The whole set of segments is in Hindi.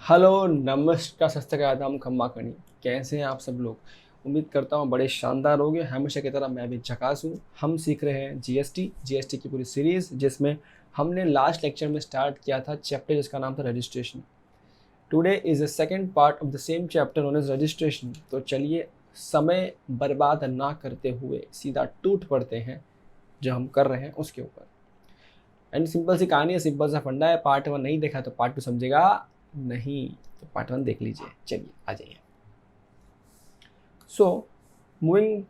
हेलो नमस्कार सत श्री अकाल आदाब खम्मा कणी। कैसे हैं आप सब लोग। उम्मीद करता हूँ बड़े शानदार होंगे। हमेशा की तरह मैं भी झकास हूँ। हम सीख रहे हैं जीएसटी की पूरी सीरीज़, जिसमें हमने लास्ट लेक्चर में स्टार्ट किया था चैप्टर जिसका नाम था registration. Today is the second part of the same chapter known as registration. तो चलिए समय बर्बाद ना करते हुए सीधा टूट पड़ते हैं जो हम कर रहे हैं उसके ऊपर। एंड सिंपल सी कहानी है, सिंपल सा फंडा है। पार्ट 1 नहीं देखा तो पार्ट 2 समझेगा नहीं, तो पार्ट 1 देख लीजिए। चलिए आ जाइए। So moving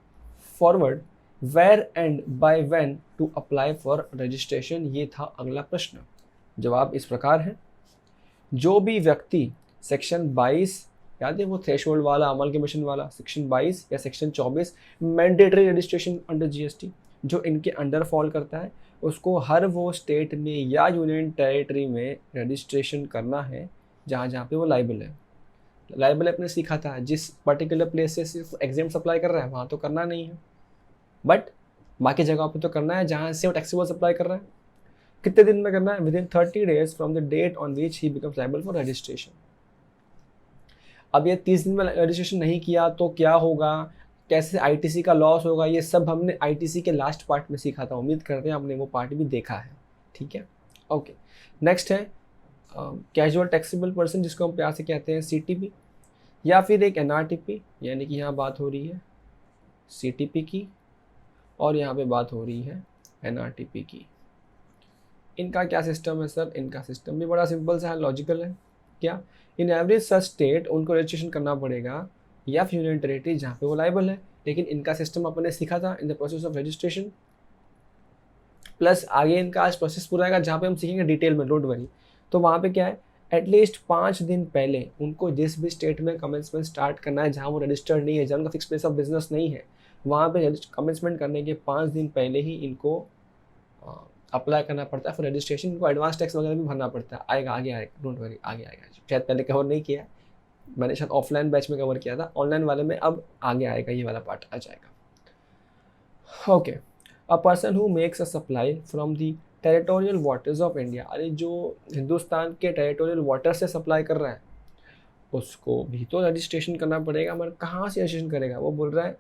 forward, where and by when to apply for registration, ये था अगला प्रश्न। जवाब इस प्रकार है। जो भी व्यक्ति सेक्शन 22, याद है वो थ्रेशोल्ड वाला, अमल कमीशन वाला, सेक्शन 22 या section 24 mandatory registration under GST, जो इनके अंडर फॉल करता है, उसको हर वो स्टेट में या यूनियन टेरिटरी में रजिस्ट्रेशन करना है जहाँ जहाँ पे वो लाइबल है। लाइबल अपने सीखा था, जिस पर्टिकुलर प्लेस से सिर्फ एग्जाम्स अप्लाई कर रहा है वहाँ तो करना नहीं है, बट बाकी जगह पे तो करना है जहाँ से वो टैक्सेबल्स अप्लाई कर रहा है। कितने दिन में करना है? Within 30 days from the date on which he becomes liable for registration. अब ये 30 दिन में रजिस्ट्रेशन नहीं किया तो क्या होगा, कैसे आईटीसी का लॉस होगा, ये सब हमने आईटीसी के लास्ट पार्ट में सीखा था। उम्मीद करते हैं आपने वो पार्ट भी देखा है। ठीक है, ओके। नेक्स्ट है कैजुअल टैक्सेबल पर्सन, जिसको हम प्यार से कहते हैं सीटीपी, या फिर एक एनआरटीपी, यानी कि यहाँ बात हो रही है सीटीपी की और यहाँ पे बात हो रही है एनआरटीपी की। इनका क्या सिस्टम है सर? इनका सिस्टम भी बड़ा सिंपल सा है, लॉजिकल है। क्या? इन एवरेज सच स्टेट उनको रजिस्ट्रेशन करना पड़ेगा या फिर यूनियन टेरिटरी जहाँ पे वो लाइबल है, लेकिन इनका सिस्टम अपने सीखा था in the process of registration. Plus आगे इनका आज प्रोसेस पूरा आएगा जहाँ पे हम सीखेंगे डिटेल में, डोंट वरी। तो वहाँ पे क्या है, एटलीस्ट 5 दिन पहले उनको जिस भी स्टेट में कमेंसमेंट स्टार्ट करना है जहाँ वो रजिस्टर्ड नहीं है, जहाँ उनका फिक्स प्लेस ऑफ बिजनेस नहीं है, वहाँ पे कमेंसमेंट करने के 5 दिन पहले ही इनको अप्लाई करना पड़ता है फॉर रजिस्ट्रेशन। इनको एडवांस टैक्स वगैरह भी भरना पड़ता है। आएगा, आगे आएगा, डोंट वरी, आगे आएगा। शायद पहले कवर नहीं किया, मैंने शायद ऑफलाइन बैच में कवर किया था, ऑनलाइन वाले में अब आगे आएगा, ये वाला पार्ट आ जाएगा। Okay, a person who makes a supply from the territorial waters of India, अरे जो हिंदुस्तान के टेरिटोरियल वाटर से सप्लाई कर रहा है उसको भी तो रजिस्ट्रेशन करना पड़ेगा। मगर कहाँ से रजिस्ट्रेशन करेगा? वो बोल रहा है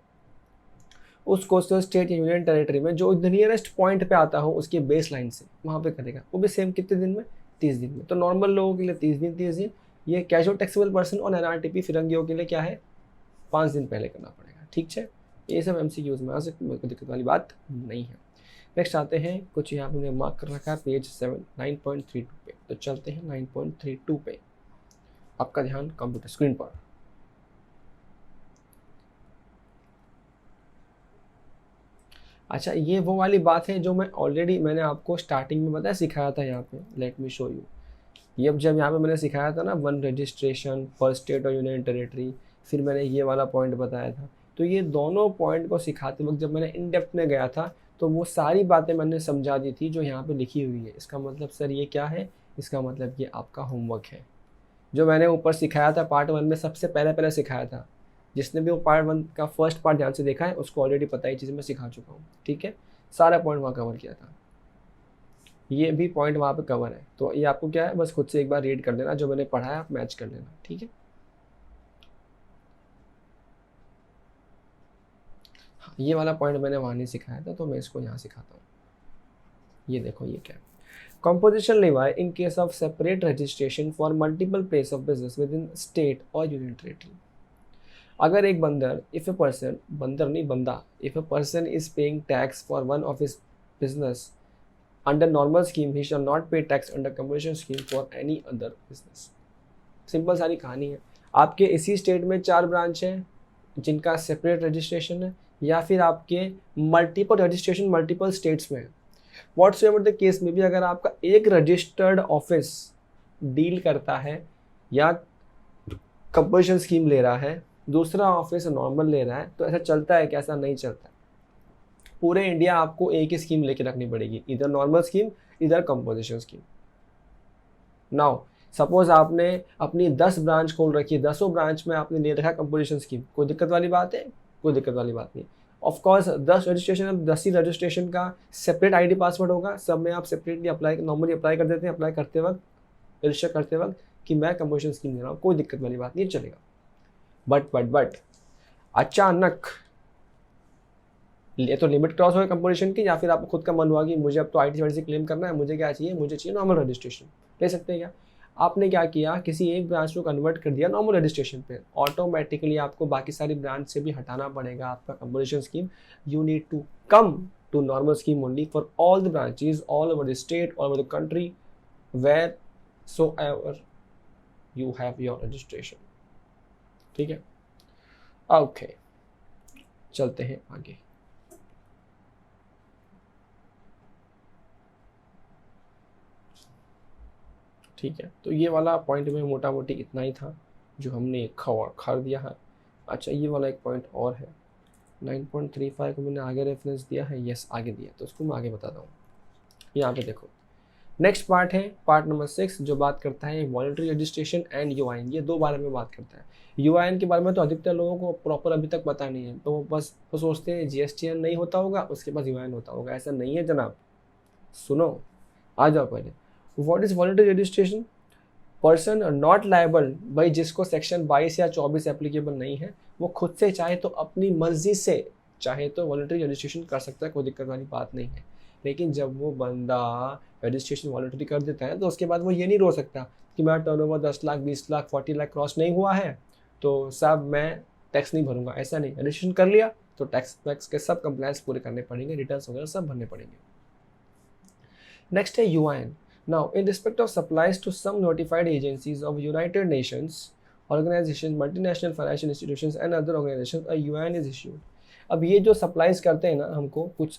उस कोस्टल स्टेट या यूनियन टेरिटरी में जो नियरेस्ट पॉइंट पे आता हो उसके बेस लाइन से, वहाँ पे करेगा। वो भी सेम कितने दिन में? 30 दिन में। तो नॉर्मल लोगों के लिए 30 दिन 30 दिन। ये कैजुअल टैक्सेबल पर्सन और एनआरटीपी फिरंगियों के लिए क्या है? 5 दिन पहले करना पड़ेगा। ठीक है, ये सब एमसीक्यूज में आ सकते, कोई दिक्कत वाली बात नहीं है। नेक्स्ट आते हैं, कुछ यहाँ पे मार्क कर रखा है पेज 9.32 पे, तो चलते हैं 9.32 पे। आपका ध्यान कंप्यूटर स्क्रीन पर। अच्छा, ये वो वाली बात है जो मैंने आपको स्टार्टिंग में बताया, सिखाया था यहाँ पे। Let me show you. ये अब जब यहाँ पे मैंने सिखाया था ना, वन रजिस्ट्रेशन फॉर स्टेट और यूनियन टेरिटरी, फिर मैंने ये वाला पॉइंट बताया था। तो ये दोनों पॉइंट को सिखाते वक्त जब मैंने इन डेप्थ में गया था तो वो सारी बातें मैंने समझा दी थी जो यहाँ पे लिखी हुई है। इसका मतलब सर ये क्या है? इसका मतलब ये आपका होमवर्क है जो मैंने ऊपर सिखाया था पार्ट 1 में, सबसे पहले सिखाया था। जिसने भी वो पार्ट 1 का फर्स्ट पार्ट ध्यान से देखा है उसको ऑलरेडी पता ही चीज़ मैं सिखा चुका हूँ। ठीक है, सारा पॉइंट वहाँ कवर किया था, ये भी पॉइंट वहाँ पे कवर है। तो ये आपको क्या है, बस खुद से एक बार रीड कर लेना, जो मैंने पढ़ा है आप मैच कर लेना। ठीक है, हाँ, ये वाला पॉइंट मैंने वहाँ नहीं सिखाया था तो मैं इसको यहाँ सिखाता हूँ। ये देखो, ये क्या है, composition levy in case of separate registration for multiple place of business within state or union territory। अगर एक बंदर, if a person, बंदर नहीं बंदा, if a person is paying tax for one of his business under normal scheme, he shall not pay tax under composition scheme for any other business। Simple सारी कहानी है। आपके इसी स्टेट में 4 ब्रांच हैं जिनका सेपरेट रजिस्ट्रेशन है, या फिर आपके मल्टीपल रजिस्ट्रेशन मल्टीपल स्टेट्स में है। व्हाट्स एवर द केस में भी अगर आपका एक रजिस्टर्ड ऑफिस डील करता है या कंपोजिशन स्कीम ले रहा है, दूसरा ऑफिस नॉर्मल ले रहा है, तो ऐसा चलता है कि ऐसा नहीं चलता। पूरे इंडिया आपको एक ही स्कीम लेके रखनी पड़ेगी, इधर नॉर्मल स्कीम इधर कंपोजिशन स्कीम। नाउ सपोज आपने अपनी 10 ब्रांच खोल रखी है, 10 ब्रांच में आपने ले रखा कंपोजिशन स्कीम, कोई दिक्कत वाली बात है? कोई दिक्कत वाली बात नहीं। ऑफ कोर्स 10 रजिस्ट्रेशन, अब 10 ही रजिस्ट्रेशन का सेपरेट आईडी पासवर्ड होगा, सब में आप सेपरेटली अप्लाई नॉर्मली अप्लाई कर देते हैं। अप्लाई करते वक्त, रजिस्टर करते वक्त कि मैं कंपोजिशन स्कीम दे रहा हूँ, कोई दिक्कत वाली बात नहीं, चलेगा। बट अचानक ये तो लिमिट क्रॉस हो गई कंपोजिशन की, या फिर आपको खुद का मन हुआ कि मुझे अब तो IT से क्लेम करना है, मुझे क्या चाहिए, मुझे चाहिए नॉर्मल रजिस्ट्रेशन, ले सकते हैं क्या? आपने क्या किया, किसी एक ब्रांच को कन्वर्ट कर दिया नॉर्मल रजिस्ट्रेशन पे, ऑटोमेटिकली आपको बाकी सारी ब्रांच से भी हटाना पड़ेगा आपका composition scheme. You need to come to normal scheme only for all the branches all over the state, all over the country, wheresoever you have your registration. ठीक है, ओके, चलते हैं आगे। ठीक है, तो ये वाला पॉइंट में मोटा मोटी इतना ही था जो हमने खर दिया है। अच्छा, ये वाला एक पॉइंट और है, 9.35 को मैंने आगे रेफरेंस दिया है, यस आगे दिया, तो उसको मैं आगे बताता हूँ। यहाँ पे देखो, नेक्स्ट पार्ट है पार्ट नंबर 6, जो बात करता है वॉलंटरी रजिस्ट्रेशन एंड यूआईएन। ये दो बारे में बात करता है। यूआईएन के बारे में तो अधिकतर लोगों को प्रॉपर अभी तक पता नहीं है, तो वो बस वो सोचते हैं जीएसटीएन नहीं होता होगा उसके पास यूआईएन होता होगा। ऐसा नहीं है जनाब, सुनो, आ जाओ पहले। What is voluntary registration? Person not liable, भाई जिसको सेक्शन 22 या 24 एप्लीकेबल नहीं है, वो खुद से चाहे तो अपनी मर्जी से चाहे तो वॉलंटरी रजिस्ट्रेशन कर सकता है, कोई दिक्कत वाली बात नहीं है। लेकिन जब वो बंदा रजिस्ट्रेशन वॉलंटरी कर देता है तो उसके बाद वो ये नहीं रो सकता कि मेरा टर्नओवर 10 लाख 20 लाख 40 लाख क्रॉस नहीं हुआ है तो साहब मैं टैक्स नहीं भरूंगा। ऐसा नहीं, रजिस्ट्रेशन कर लिया तो टैक्स के सब कंप्लायंस पूरे करने पड़ेंगे, रिटर्न्स वगैरह सब भरने पड़ेंगे। नेक्स्ट है UIN. Now, in respect of supplies to some notified agencies of United Nations, organizations, multinational financial institutions and other organizations, a UN is issued. अब ये जो सप्लाईज करते हैं ना हमको, कुछ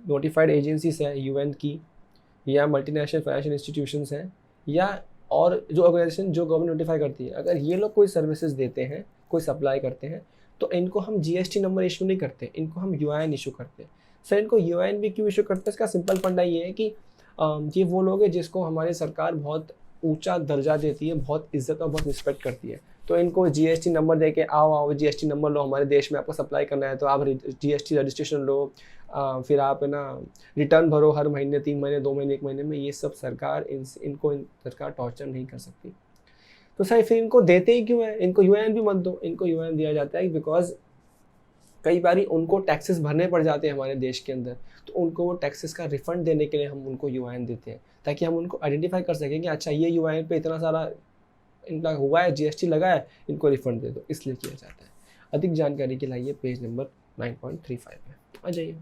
नोटिफाइड एजेंसीज है यूएन की, या मल्टीनेशनल फाइनेंशियल इंस्टीट्यूशंस हैं, या और जो ऑर्गेनाइजेशन जो गवर्नमेंट नोटिफाई करती है, अगर ये लोग कोई सर्विसेज देते हैं, कोई सप्लाई करते हैं, तो इनको हम जीएसटी नंबर इशू नहीं करते, इनको हम यूआईएन इशू करते हैं। सर इनको यूआईएन भी क्यों इशू करते हैं? इसका सिंपल फंडा ये है कि ये वो लोग हैं जिसको हमारी सरकार बहुत ऊंचा दर्जा देती है, बहुत इज्जत और बहुत रिस्पेक्ट करती है, तो इनको जीएसटी नंबर दे के आओ जीएसटी नंबर लो, हमारे देश में आपको सप्लाई करना है तो आप जीएसटी रजिस्ट्रेशन लो, फिर आप है ना रिटर्न भरो हर महीने, 3 महीने 2 महीने 1 महीने में। ये सब सरकार इनको सरकार टॉर्चर नहीं कर सकती। तो सर फिर इनको देते ही क्यों है? इनको यूएन भी मत दो। इनको यूएन दिया जाता है बिकॉज कई बार उनको टैक्सेस भरने पड़ जाते हैं हमारे देश के अंदर, तो उनको वो टैक्सेस का रिफंड देने के लिए हम उनको यूआईएन देते हैं, ताकि हम उनको आइडेंटिफाई कर सकें कि अच्छा ये यूआईएन पे इतना सारा इनका हुआ है, जीएसटी लगा है, इनको रिफंड दे दो, इसलिए किया जाता है। अधिक जानकारी के लिए पेज नंबर 9.35 है, आ जाइए।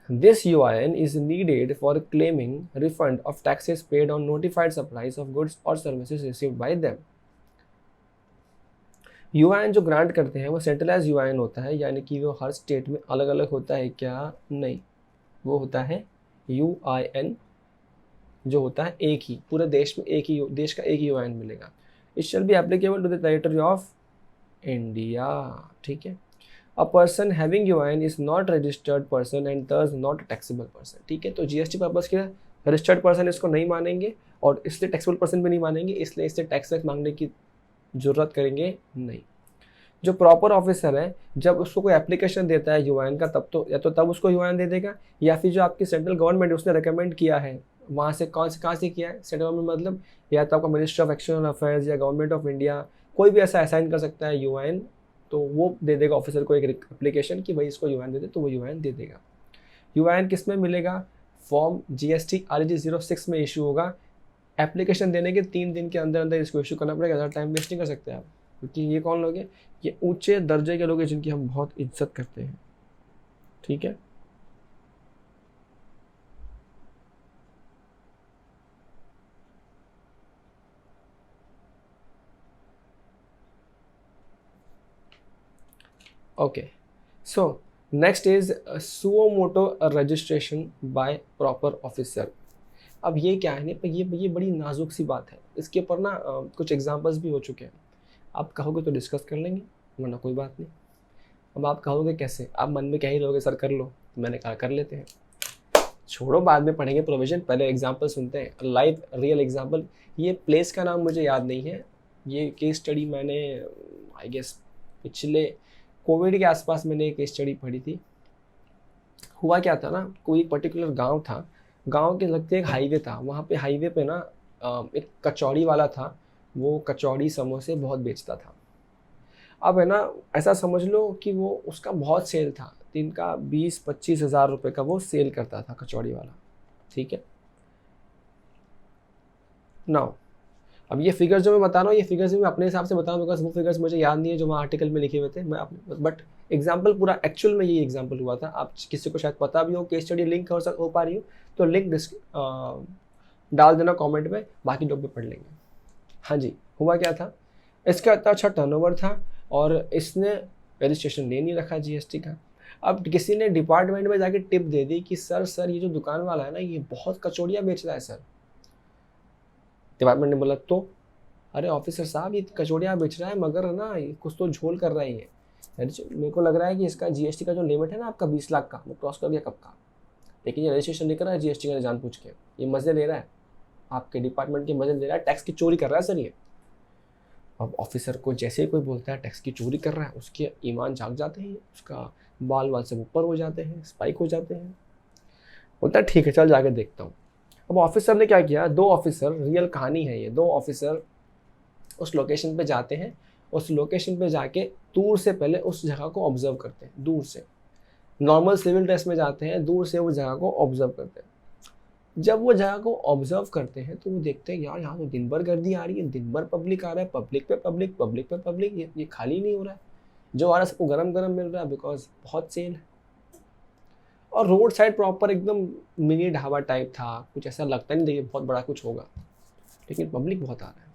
This UIN is needed for claiming refund of taxes paid on notified supplies of goods or services received by them. UIN जो ग्रांट करते हैं वो सेंट्रलाइज यूआईएन होता है, यानी कि वो हर स्टेट में अलग अलग होता है क्या? नहीं, वो होता है यूआईएन जो होता है एक ही, पूरे देश में एक ही, देश का एक ही यूआईएन मिलेगा। It shall be applicable to the territory of India. ठीक है, a person having UIN is not registered person and thus not taxable person. ठीक है, तो जीएसटी पर्पज के रजिस्टर्ड पर्सन इसको नहीं मानेंगे और इसलिए टैक्सेबल पर्सन भी नहीं मानेंगे, इसलिए इससे टैक्स मांगने की जरूरत करेंगे नहीं। जो प्रॉपर ऑफिसर है जब उसको कोई एप्लीकेशन देता है यूआईएन का, तब तो या तो तब उसको यूआईएन दे देगा, या फिर जो आपकी सेंट्रल गवर्नमेंट उसने रिकमेंड किया है वहाँ से कहाँ से किया है, सेंट्रल गवर्नमेंट मतलब या तो आपका मिनिस्ट्री ऑफ एक्सटर्नल अफेयर्स या गवर्नमेंट ऑफ इंडिया, कोई भी ऐसा असाइन कर सकता है यूआईएन, तो वो दे देगा ऑफिसर को एक एप्लीकेशन कि भाई इसको यूआईएन दे दे, तो वो यूआईएन दे देगा। यूआईएन किस में मिलेगा? फॉर्म जीएसटी RG 06 में इशू होगा। एप्लीकेशन देने के 3 दिन के अंदर अंदर इसको इशू करना पड़ेगा, ज़्यादा टाइम वेस्ट नहीं कर सकते आप, क्योंकि ये कौन लोग हैं? ये ऊंचे दर्जे के लोग हैं जिनकी हम बहुत इज्जत करते हैं। ठीक है, okay, so next is suo motu registration bye proper officer. अब ये क्या है ना, ये बड़ी नाजुक सी बात है, इसके ऊपर ना कुछ एग्जांपल्स भी हो चुके हैं। आप कहोगे तो डिस्कस कर लेंगे, वरना कोई बात नहीं। अब आप कहोगे कैसे, आप मन में क्या ही रहोगे, सर कर लो, तो मैंने कहा कर लेते हैं, छोड़ो बाद में पढ़ेंगे प्रोविजन, पहले एग्जांपल सुनते हैं, लाइव रियल एग्जांपल। ये प्लेस का नाम मुझे याद नहीं है, ये केस स्टडी मैंने आई गेस पिछले कोविड के आसपास मैंने एक केस स्टडी पढ़ी थी। हुआ क्या था ना, कोई एक पर्टिकुलर गांव था, गांव के लगते एक हाईवे था, वहाँ पे हाईवे पे ना एक कचौड़ी वाला था, वो कचौड़ी समोसे बहुत बेचता था। अब है ना, ऐसा समझ लो कि वो उसका बहुत सेल था, दिन का 20-25 हज़ार रुपये का वो सेल करता था कचौड़ी वाला, ठीक है। नाउ अब ये फिगर्स जो मैं बता रहा हूँ, ये फिगर्स मैं अपने हिसाब से बता रहा हूँ, बिकॉज वो फिगर्स मुझे याद नहीं है जो वहाँ आर्टिकल में लिखे हुए थे, मैं अपने बट एग्जाम्पल पूरा एक्चुअल में ये एग्जाम्पल हुआ था। आप किसी को शायद पता भी हो, केस स्टडी लिंक हो पा रही हो तो लिंक डाल देना कमेंट में, बाकी लोग भी पढ़ लेंगे। हाँ जी, हुआ क्या था, इसका इतना अच्छा टर्नओवर था और इसने रजिस्ट्रेशन ले नहीं रखा जीएसटी का। अब किसी ने डिपार्टमेंट में जाके टिप दे दी कि सर ये जो दुकान वाला है ना, ये बहुत कचौड़ियाँ बेच रहा है सर। डिपार्टमेंट ने बोला तो, अरे ऑफिसर साहब ये कचौड़ियाँ बेच रहा है मगर है ना ये कुछ तो झोल कर रहा है ये, मेरे को लग रहा है कि इसका जीएसटी का जो लिमिट है ना आपका 20 लाख का, वो क्रॉस कर गया कब का, लेकिन ये रजिस्ट्रेशन नहीं कर रहा है जीएसटी का जान पूछ के, ये मजे ले रहा है, आपके डिपार्टमेंट के मजे ले रहा है, टैक्स की चोरी कर रहा है सर ये। अब ऑफिसर को जैसे ही कोई बोलता है टैक्स की चोरी कर रहा है, उसके ईमान जाग जाते हैं, उसका बाल सब ऊपर हो जाते हैं, स्पाइक हो जाते हैं। बोलता है ठीक है चल जाके देखता हूँ। अब ऑफिसर ने क्या किया, 2 ऑफिसर, रियल कहानी है ये, 2 ऑफिसर उस लोकेशन पे जाते हैं, उस लोकेशन पे जाके दूर से पहले उस जगह को ऑब्जर्व करते हैं, दूर से नॉर्मल सिविल ड्रेस में जाते हैं, दूर से उस जगह को ऑब्जर्व करते हैं। जब वो जगह को ऑब्जर्व करते हैं तो वो देखते हैं यार यहाँ तो दिन भर गर्दी आ रही है, दिन भर पब्लिक आ रहा है, पब्लिक पे पब्लिक, पब्लिक पे पब्लिक, ये खाली नहीं हो रहा है, जो आ रहा है सबको गरम गरम मिल रहा है बिकॉज बहुत सेल है। और रोड साइड प्रॉपर एकदम मिनी ढाबा टाइप था, कुछ ऐसा लगता नहीं देखिए बहुत बड़ा कुछ होगा, लेकिन पब्लिक बहुत आ रहा है।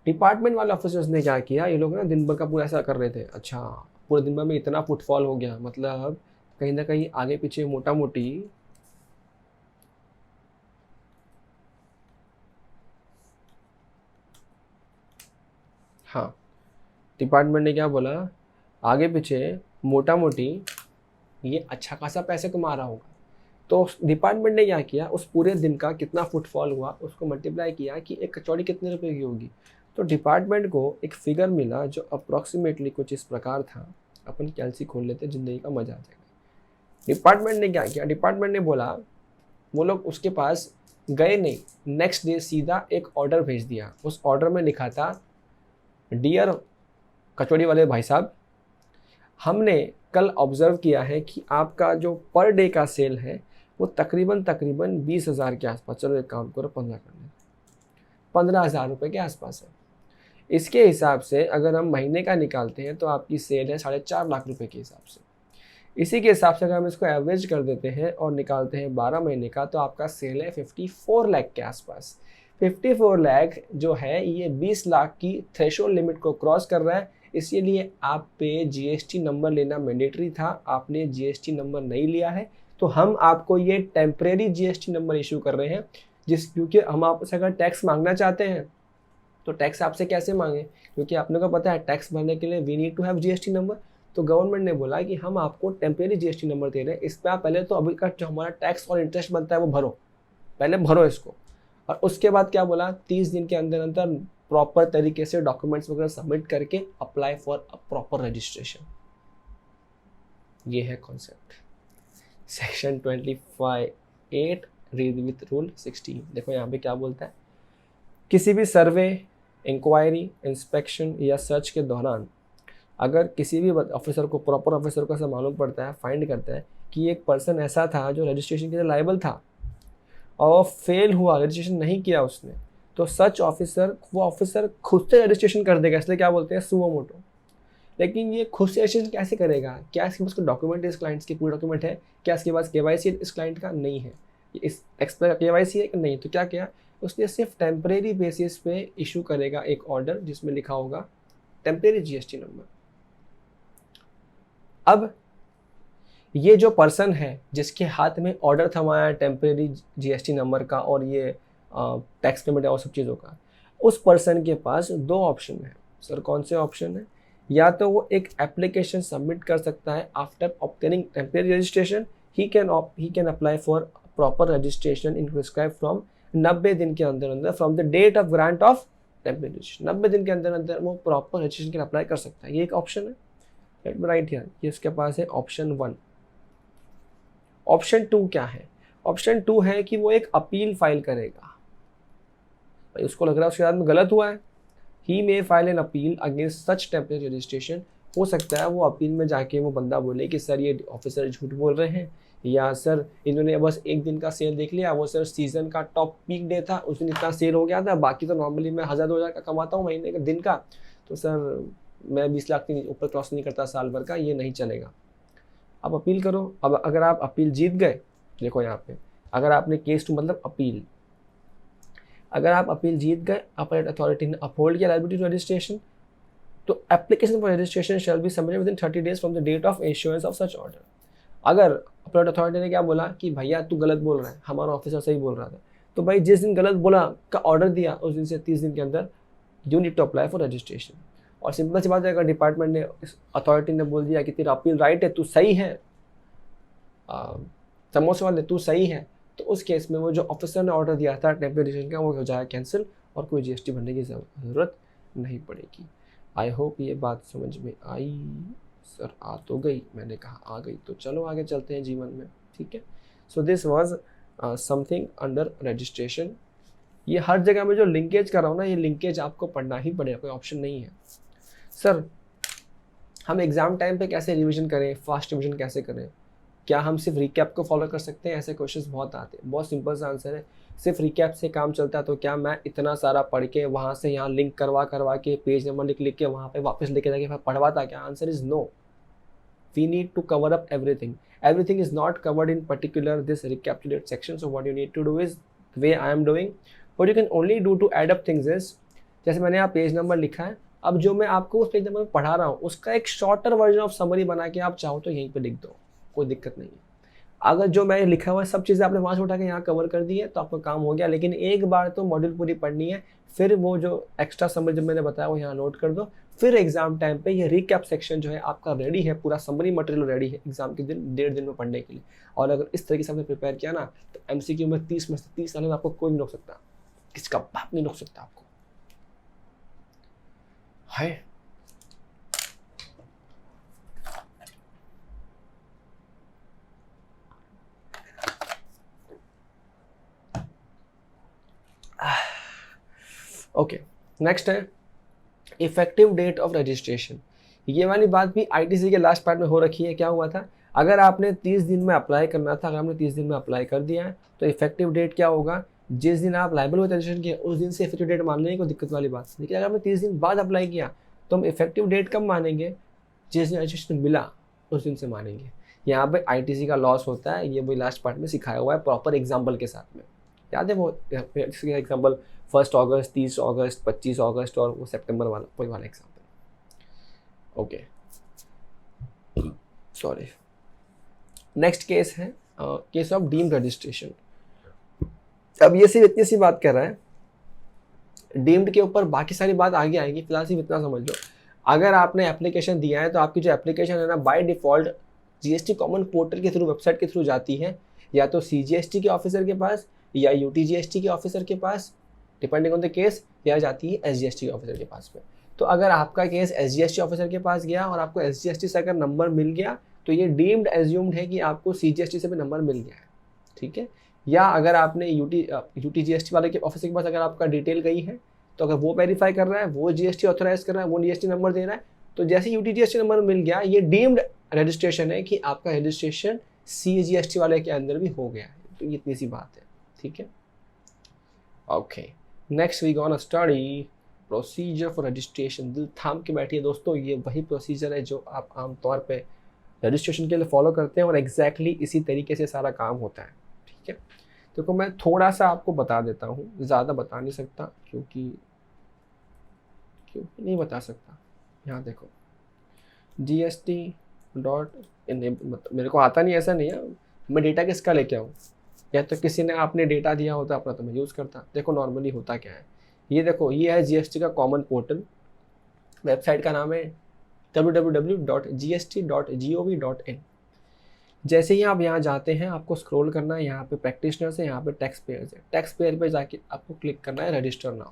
डिपार्टमेंट वाले ऑफिसर्स ने क्या किया, ये लोग ना दिन भर का पूरा ऐसा कर रहे थे, अच्छा पूरे दिन भर में इतना फुटफॉल हो गया, मतलब कहीं ना कहीं आगे पीछे मोटा मोटी हाँ, डिपार्टमेंट ने क्या बोला, आगे पीछे मोटा मोटी ये अच्छा खासा पैसे कमा रहा होगा, तो डिपार्टमेंट ने क्या किया, उस पूरे दिन का कितना फुटफॉल हुआ उसको मल्टीप्लाई किया कि एक कचौड़ी कितने रुपए की होगी। तो डिपार्टमेंट को एक फिगर मिला जो अप्रॉक्सीमेटली कुछ इस प्रकार था, अपन कैलसी खोल लेते, जिंदगी का मजा आ जाएगा। डिपार्टमेंट ने क्या किया, डिपार्टमेंट ने बोला, वो लोग उसके पास गए नहीं, नेक्स्ट डे सीधा एक ऑर्डर भेज दिया। उस ऑर्डर में लिखा था, डियर कचौड़ी वाले भाई साहब, हमने कल ऑब्जर्व किया है कि आपका जो पर डे का सेल है वो तकरीबन 20,000 के आसपास, चलो एक काम करो 15 कर लें, 15,000 रुपये के आसपास है। इसके हिसाब से अगर हम महीने का निकालते हैं तो आपकी सेल है 4.5 लाख रुपए के हिसाब से। इसी के हिसाब से अगर हम इसको एवरेज कर देते हैं और निकालते हैं 12 महीने का, तो आपका सेल है 54 लाख के आसपास। 54 लाख जो है ये 20 लाख की थ्रेशोल्ड लिमिट को क्रॉस कर रहा है, इसीलिए आप पे जीएसटी नंबर लेना मैंडेटरी था, आपने जीएसटी नंबर नहीं लिया है, तो हम आपको ये टेम्परेरी जीएसटी नंबर इशू कर रहे हैं, क्योंकि हम आपसे अगर टैक्स मांगना चाहते हैं तो टैक्स आपसे कैसे मांगे, क्योंकि आपने को पता है टैक्स भरने के लिए we need to have GST number. तो गवर्नमेंट ने बोला कि हम आपको टेम्परेरी जीएसटी नंबर दे रहे हैं, इस पर आप पहले तो अभी का जो हमारा टैक्स और इंटरेस्ट बनता है वो भरो, पहले भरो इसको, और उसके बाद क्या बोला, 30 दिन के अंदर अंदर प्रॉपर तरीके से डॉक्यूमेंट्स वगैरह सबमिट करके apply for a proper registration. ये है concept. Section 25(8) read with rule 16। देखो यहाँ पे क्या बोलता है, किसी भी सर्वे, इंक्वायरी, इंस्पेक्शन या सर्च के दौरान अगर किसी भी ऑफिसर को, प्रॉपर ऑफिसर को ऐसा मालूम पड़ता है, फाइंड करता है कि एक पर्सन ऐसा था जो रजिस्ट्रेशन के लिए लायबल था और फेल हुआ, रजिस्ट्रेशन नहीं किया उसने, तो सच ऑफिसर, वो ऑफिसर खुद से रजिस्ट्रेशन कर देगा, इसलिए क्या बोलते हैं सुओ मोटो। लेकिन ये खुद से रजिस्ट्रेशन कैसे करेगा, क्या इसके पास डॉक्यूमेंट इस क्लाइंट्स की, पूरे डॉक्यूमेंट है, क्या इसके पास केवाईसी इस क्लाइंट का नहीं है, इस एक्सप्लेन केवाईसी है कि नहीं, तो क्या किया उसने, सिर्फ टेम्परेरी बेसिस पे इशू करेगा एक ऑर्डर जिसमें लिखा होगा टेम्परेरी जीएसटी नंबर। अब ये जो पर्सन है जिसके हाथ में ऑर्डर थमाया टेम्परेरी जीएसटी नंबर का और ये टैक्स पेमेंट और सब चीज़ों का, उस पर्सन के पास 2 ऑप्शन है। सर कौन से ऑप्शन है, या तो वो एक एप्लीकेशन सबमिट कर सकता है, after obtaining temporary registration he can apply for proper registration in prescribe from 90 दिन के अंदर अंदर from the date of grant of temporary registration. 90 दिन के अंदर अंदर वो प्रॉपर रजिस्ट्रेशन के लिए अप्लाई कर सकता है, ये एक ऑप्शन है। लेट मी राइट हियर, ये इसके पास है ऑप्शन 1। ऑप्शन 2 क्या है, ऑप्शन 2 है कि वो एक अपील फाइल करेगा। उसको लग रहा है उसके साथ में गलत हुआ है, he may file an appeal against such temporary registration. हो सकता है वो अपील में जाके वो बंदा बोले कि सर ये ऑफिसर झूठ बोल रहे हैं, या सर इन्होंने बस एक दिन का सेल देख लिया, वो सर सीजन का टॉप पीक डे था उस दिन इतना सेल हो गया था, बाकी तो नॉर्मली मैं 1000-2000 का कमाता हूँ महीने का दिन का, तो सर मैं 20 लाख के ऊपर क्रॉस नहीं करता साल भर का, ये नहीं चलेगा। अब अपील करो। अब अगर आप अपील जीत गए, देखो यहाँ पे अगर आपने केस टू मतलब अपील, अगर आप अपील जीत गए, अपीलेट अथॉरिटी ने अपहोल्ड किया लायबिलिटी टू रजिस्ट्रेशन, तो application for registration shall be submitted within 30 days from the date of issuance of such order. अगर अपीलेट अथॉरिटी ने क्या बोला कि भैया तू गलत बोल रहा है, हमारा ऑफिसर सही बोल रहा था, तो भाई जिस दिन गलत बोला का ऑर्डर दिया उस दिन से 30 दिन के अंदर you need to apply for registration. और सिंपल सी बात है, अगर डिपार्टमेंट ने अथॉरिटी ने बोल दिया कि तेरा अपील राइट है, तू सही है, समोसे वाले तू सही है, तो उस केस में वो जो ऑफिसर ने ऑर्डर दिया था टेम्परेरी रजिस्ट्रेशन का वो हो जाएगा कैंसिल और कोई जीएसटी भरने की ज़रूरत नहीं पड़ेगी। आई होप ये बात समझ में आई। सर आ तो गई, मैंने कहा आ गई, तो चलो आगे चलते हैं जीवन में, ठीक है। So this was something under registration. ये हर जगह में जो लिंकेज कर रहा हूँ ना, ये लिंकेज आपको पढ़ना ही पड़ेगा, कोई ऑप्शन नहीं है। सर हम एग्ज़ाम टाइम पे कैसे रिवीजन करें, फास्ट रिवीजन कैसे करें, क्या हम सिर्फ रिकैप को फॉलो कर सकते हैं? ऐसे क्वेश्चंस बहुत आते हैं। बहुत सिंपल सा आंसर है, सिर्फ रिकैप से काम चलता है तो क्या मैं इतना सारा पढ़ के वहाँ से यहाँ लिंक करवा के पेज नंबर लिख के वहाँ पे वापस लेके जाके पढ़वाता क्या? Answer is no. We need to cover up everything. Everything is not covered in particular this recapitulate section. So what you need to do is the way I am doing. What you can only do to add up things is, जैसे मैंने यहाँ पेज नंबर लिखा है, अब जो मैं आपको उस पेज नंबर में पढ़ा रहा हूँ उसका एक शॉर्टर वर्जन ऑफ समरी बना के आप चाहो तो यहीं पे लिख दो, कोई दिक्कत नहीं है। अगर जो मैंने लिखा हुआ है सब चीज़ें आपने वहाँ से उठा के यहाँ कवर कर दी है तो आपका काम हो गया, लेकिन एक बार तो मॉड्यूल पूरी पढ़नी है, फिर वो जो एक्स्ट्रा समरी जब मैंने बताया वो यहाँ नोट कर दो, फिर एग्जाम टाइम पे ये रिकैप सेक्शन जो है आपका रेडी है, पूरा समरी मटेरियल रेडी है एग्जाम के दिन 1.5 दिन में पढ़ने के लिए। और अगर इस तरीके से आपने प्रिपेयर किया ना तो एमसीक्यू में 30 में से 30 आने में आपको कोई नहीं रोक सकता, किसका बाप नहीं रोक सकता आपको। है ओके, नेक्स्ट है इफेक्टिव डेट ऑफ रजिस्ट्रेशन। ये वाली बात भी आईटीसी के लास्ट पार्ट में हो रखी है। क्या हुआ था, अगर आपने 30 दिन में अप्लाई करना था, अगर आपने 30 दिन में अप्लाई कर दिया है तो इफेक्टिव डेट क्या होगा, जिस दिन आप लाइबल विद रजिस्ट्रेशन किया उस दिन से इफेक्टिव डेट मानने की कोई दिक्कत वाली बात। लेकिन अगर आपने 30 दिन बाद अप्लाई किया तो हम इफेक्टिव डेट कब मानेंगे, जिस दिन रजिस्ट्रेशन मिला उस दिन से मानेंगे। यहाँ पे आईटीसी का लॉस होता है, ये वही लास्ट पार्ट में सिखाया हुआ है प्रॉपर एग्जाम्पल के साथ में। याद है वो एग्जाम्पल 1 अगस्त, 30 अगस्त, 25 अगस्त और वो सितंबर वाला कोई वाला example. Okay, sorry. Next case है केस ऑफ डीम्ड रजिस्ट्रेशन। अब ये सिर्फ इतनी सी बात कर रहा है, डीम्ड के ऊपर बाकी सारी बात आगे आएगी, फिलहाल सिर्फ इतना समझ लो। अगर आपने एप्लीकेशन दिया है तो आपकी जो एप्लीकेशन है ना by default GST common portal के थ्रू, वेबसाइट के थ्रू जाती है, या तो सीजीएसटी के ऑफिसर के पास या यूटीजीएसटी के ऑफिसर के पास डिपेंडिंग ऑन द केस, या जाती है एसजीएसटी के ऑफिसर के पास में। तो अगर आपका केस एसजीएसटी ऑफिसर के पास गया और आपको एसजीएसटी से अगर नंबर मिल गया तो ये डीम्ड एज्यूम्ड है कि आपको सीजीएसटी से भी नंबर मिल गया है, ठीक है। या अगर आपने यूटीजीएसटी वाले के ऑफिसर के पास अगर आपका डिटेल गई है तो अगर वो वेरीफाई कर रहा है, वो जीएसटी ऑथोराइज कर रहा है, वो जीएसटी नंबर दे रहा है, तो जैसे यूटीजीएसटी नंबर मिल गया ये डीम्ड रजिस्ट्रेशन है कि आपका रजिस्ट्रेशन सीजीएसटी वाले के अंदर भी हो गया है। तो ये इतनी सी बात है, ठीक है। Okay, next we gonna study procedure for registration. दिल थाम के बैठिए दोस्तों, ये वही प्रोसीजर है जो आप आमतौर पे रजिस्ट्रेशन के लिए फॉलो करते हैं और एग्जैक्टली इसी तरीके से सारा काम होता है, ठीक है। देखो मैं थोड़ा सा आपको बता देता हूँ, ज़्यादा बता नहीं सकता क्योंकि नहीं बता सकता। यहाँ देखो GST डॉट मेरे को आता नहीं, ऐसा नहीं है, मैं डेटा किसका लेके आऊँ, या तो किसी ने आपने डेटा दिया होता अपना तो मैं यूज़ करता। देखो नॉर्मली होता क्या है, ये देखो ये है जीएसटी का कॉमन पोर्टल, वेबसाइट का नाम है www.gst.gov.in। जैसे ही आप यहाँ जाते हैं आपको स्क्रॉल करना है, यहाँ पे प्रैक्टिशनर्स है, यहाँ पे टैक्स पेयर्स है, टैक्स पेयर पे जाके आपको क्लिक करना है रजिस्टर नाउ।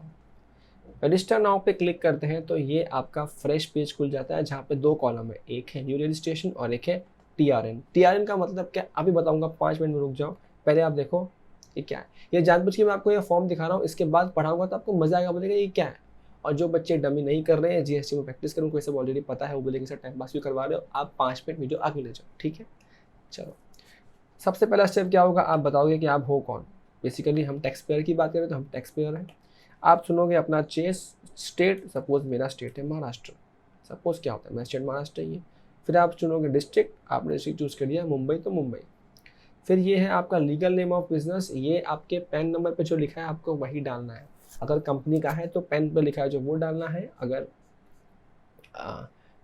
रजिस्टर नाउ पे क्लिक करते हैं तो ये आपका फ्रेश पेज खुल जाता है जहाँ पे 2 कॉलम है, एक है न्यू रजिस्ट्रेशन और एक है TRN। TRN का मतलब क्या अभी बताऊँगा, 5 मिनट में रुक जाओ। पहले आप देखो ये क्या है। ये जानबूझ के मैं आपको ये फॉर्म दिखा रहा हूँ, इसके बाद पढ़ाऊंगा तो आपको मजा आएगा, बोलेगा ये क्या है। और जो बच्चे डमी नहीं कर रहे हैं जीएसटी में प्रैक्टिस करें, उनको ये सब ऑलरेडी पता है, वो बोलेंगे सर टाइम पास भी करवा रहे हो आप, 5 मिनट वीडियो आगे ले जाओ, ठीक है। चलो, सबसे पहला स्टेप क्या होगा, आप बताओगे कि आप हो कौन। बेसिकली हम टैक्स पेयर की बात करें तो हम टैक्स पेयर हैं। आप सुनोगे अपना चेस स्टेट, सपोज मेरा स्टेट है महाराष्ट्र, सपोज क्या होता है, मेरा स्टेट महाराष्ट्र ही है। फिर आप चुनोगे डिस्ट्रिक्ट, आपने डिस्ट्रिक्ट चूज़ कर दिया मुंबई तो मुंबई। फिर ये है आपका लीगल नेम ऑफ बिजनेस, ये आपके पैन नंबर पे जो लिखा है आपको वही डालना है। अगर कंपनी का है तो पैन पे लिखा है जो वो डालना है, अगर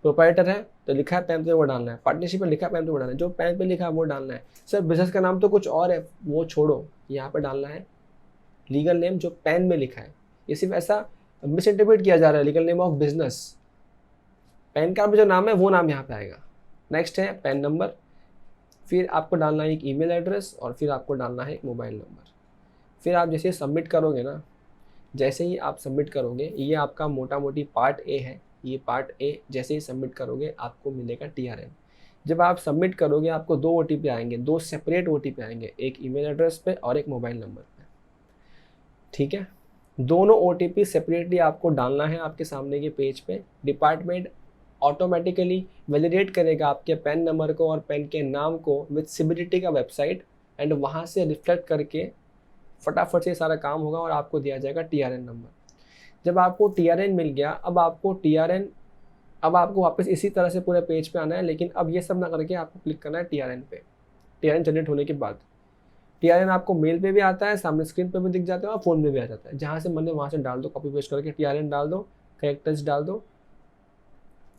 प्रोप्राइटर है तो लिखा है पैन पे वो डालना है, पार्टनरशिप में लिखा है पैन पे वो डालना है, जो पैन पे लिखा है वो डालना है। सर बिजनेस का नाम तो कुछ और है, वो छोड़ो, यहाँ पे डालना है लीगल नेम जो पैन में लिखा है। ये सिर्फ ऐसा मिस इंटरप्रेट किया जा रहा है, legal name of business, pan card में जो नाम है वो नाम यहाँ पे आएगा। नेक्स्ट है पैन नंबर, फिर आपको डालना है एक ईमेल एड्रेस, और फिर आपको डालना है एक मोबाइल नंबर। फिर आप जैसे सबमिट करोगे ना, जैसे ही आप सबमिट करोगे, ये आपका मोटा मोटी पार्ट ए है, ये पार्ट ए जैसे ही सबमिट करोगे आपको मिलेगा टीआरएन। जब आप सबमिट करोगे आपको 2 ओटीपी आएंगे, 2 सेपरेट ओटीपी आएंगे, एक ईमेल एड्रेस पे और एक मोबाइल नंबर पे, ठीक है। दोनों ओटीपी सेपरेटली आपको डालना है आपके सामने के पेज पे। डिपार्टमेंट ऑटोमेटिकली वैलिडेट करेगा आपके पैन नंबर को और पैन के नाम को विद सीबीडीटी का वेबसाइट, एंड वहाँ से रिफ्लेक्ट करके फटाफट से सारा काम होगा और आपको दिया जाएगा टीआरएन नंबर। जब आपको टीआरएन मिल गया, अब आपको वापस इसी तरह से पूरे पेज पे आना है, लेकिन अब ये सब ना करके आपको क्लिक करना है टीआरएन पे। टीआरएन जनरेट होने के बाद टीआरएन आपको मेल पे भी आता है, सामने स्क्रीन पे भी दिख जाता है और फोन में भी आ जाता है। जहाँ से मन है वहाँ से डाल दो, कॉपी पेस्ट करके टीआरएन डाल दो, कैरेक्टर्स डाल दो,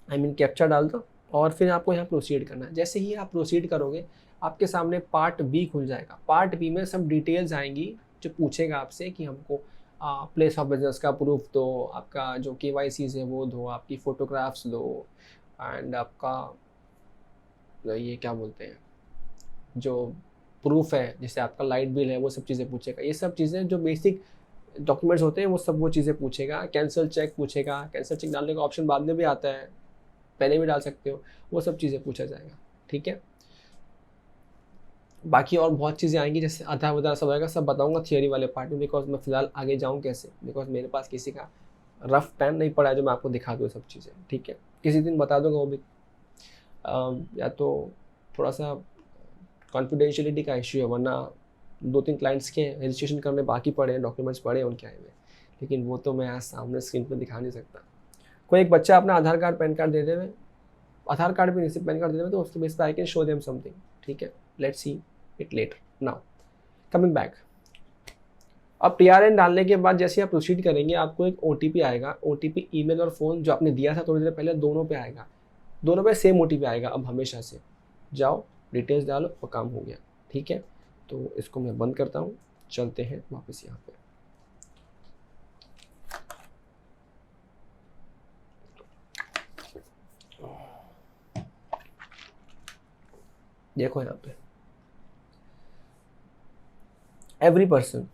कैप्चा डाल दो, और फिर आपको यहाँ प्रोसीड करना है। जैसे ही आप प्रोसीड करोगे आपके सामने पार्ट बी खुल जाएगा। पार्ट बी में सब डिटेल्स आएंगी जो पूछेगा आपसे कि हमको प्लेस ऑफ बिजनेस का प्रूफ दो, आपका जो KYCs है वो दो, आपकी फ़ोटोग्राफ्स दो, एंड आपका ये क्या बोलते हैं जो प्रूफ है, जैसे आपका लाइट बिल है, वो सब चीज़ें पूछेगा। ये सब चीज़ें जो बेसिक डॉक्यूमेंट्स होते हैं वो चीज़ें पूछेगा। कैंसिल चेक पूछेगा, कैंसिल चेक डालने का ऑप्शन बाद में भी आता है, पहले भी डाल सकते हो, वो सब चीज़ें पूछा जाएगा, ठीक है। बाकी और बहुत चीज़ें आएंगी, जैसे आधार वगैरह सब आएगा, सब बताऊंगा थियोरी वाले पार्ट में, बिकॉज मैं फिलहाल आगे जाऊँ कैसे, बिकॉज मेरे पास किसी का रफ पैन नहीं पड़ा है जो मैं आपको दिखा दूँ सब चीज़ें, ठीक है। किसी दिन बता दूंगा वो भी। या तो थोड़ा सा कॉन्फिडेंशियलिटी का इश्यू है, वरना 2-3 क्लाइंट्स के रजिस्ट्रेशन करने बाकी पड़े हैं, डॉक्यूमेंट्स पड़े हैं उनके आए हुए, लेकिन वो तो मैं आज सामने स्क्रीन पर दिखा नहीं सकता। कोई एक बच्चा अपना आधार कार्ड पैन कार्ड दे देवे, आधार कार्ड भी नहीं सिर्फ पैन कार्ड दे देवे, तो उसके बेस पर I can show them something, ठीक है। Let's see it later. Now coming back, अब टीआरएन डालने के बाद जैसे आप प्रोसीड करेंगे आपको एक ओटीपी आएगा। ओटीपी ईमेल और फ़ोन जो आपने दिया था थोड़ी देर पहले, दोनों पे आएगा, दोनों पे सेम ओटीपी आएगा। अब हमेशा से जाओ, डिटेल्स डालो और काम हो गया, ठीक है। तो इसको मैं बंद करता हूँ, चलते हैं वापस यहाँ पे। देखो यहाँ पे, every person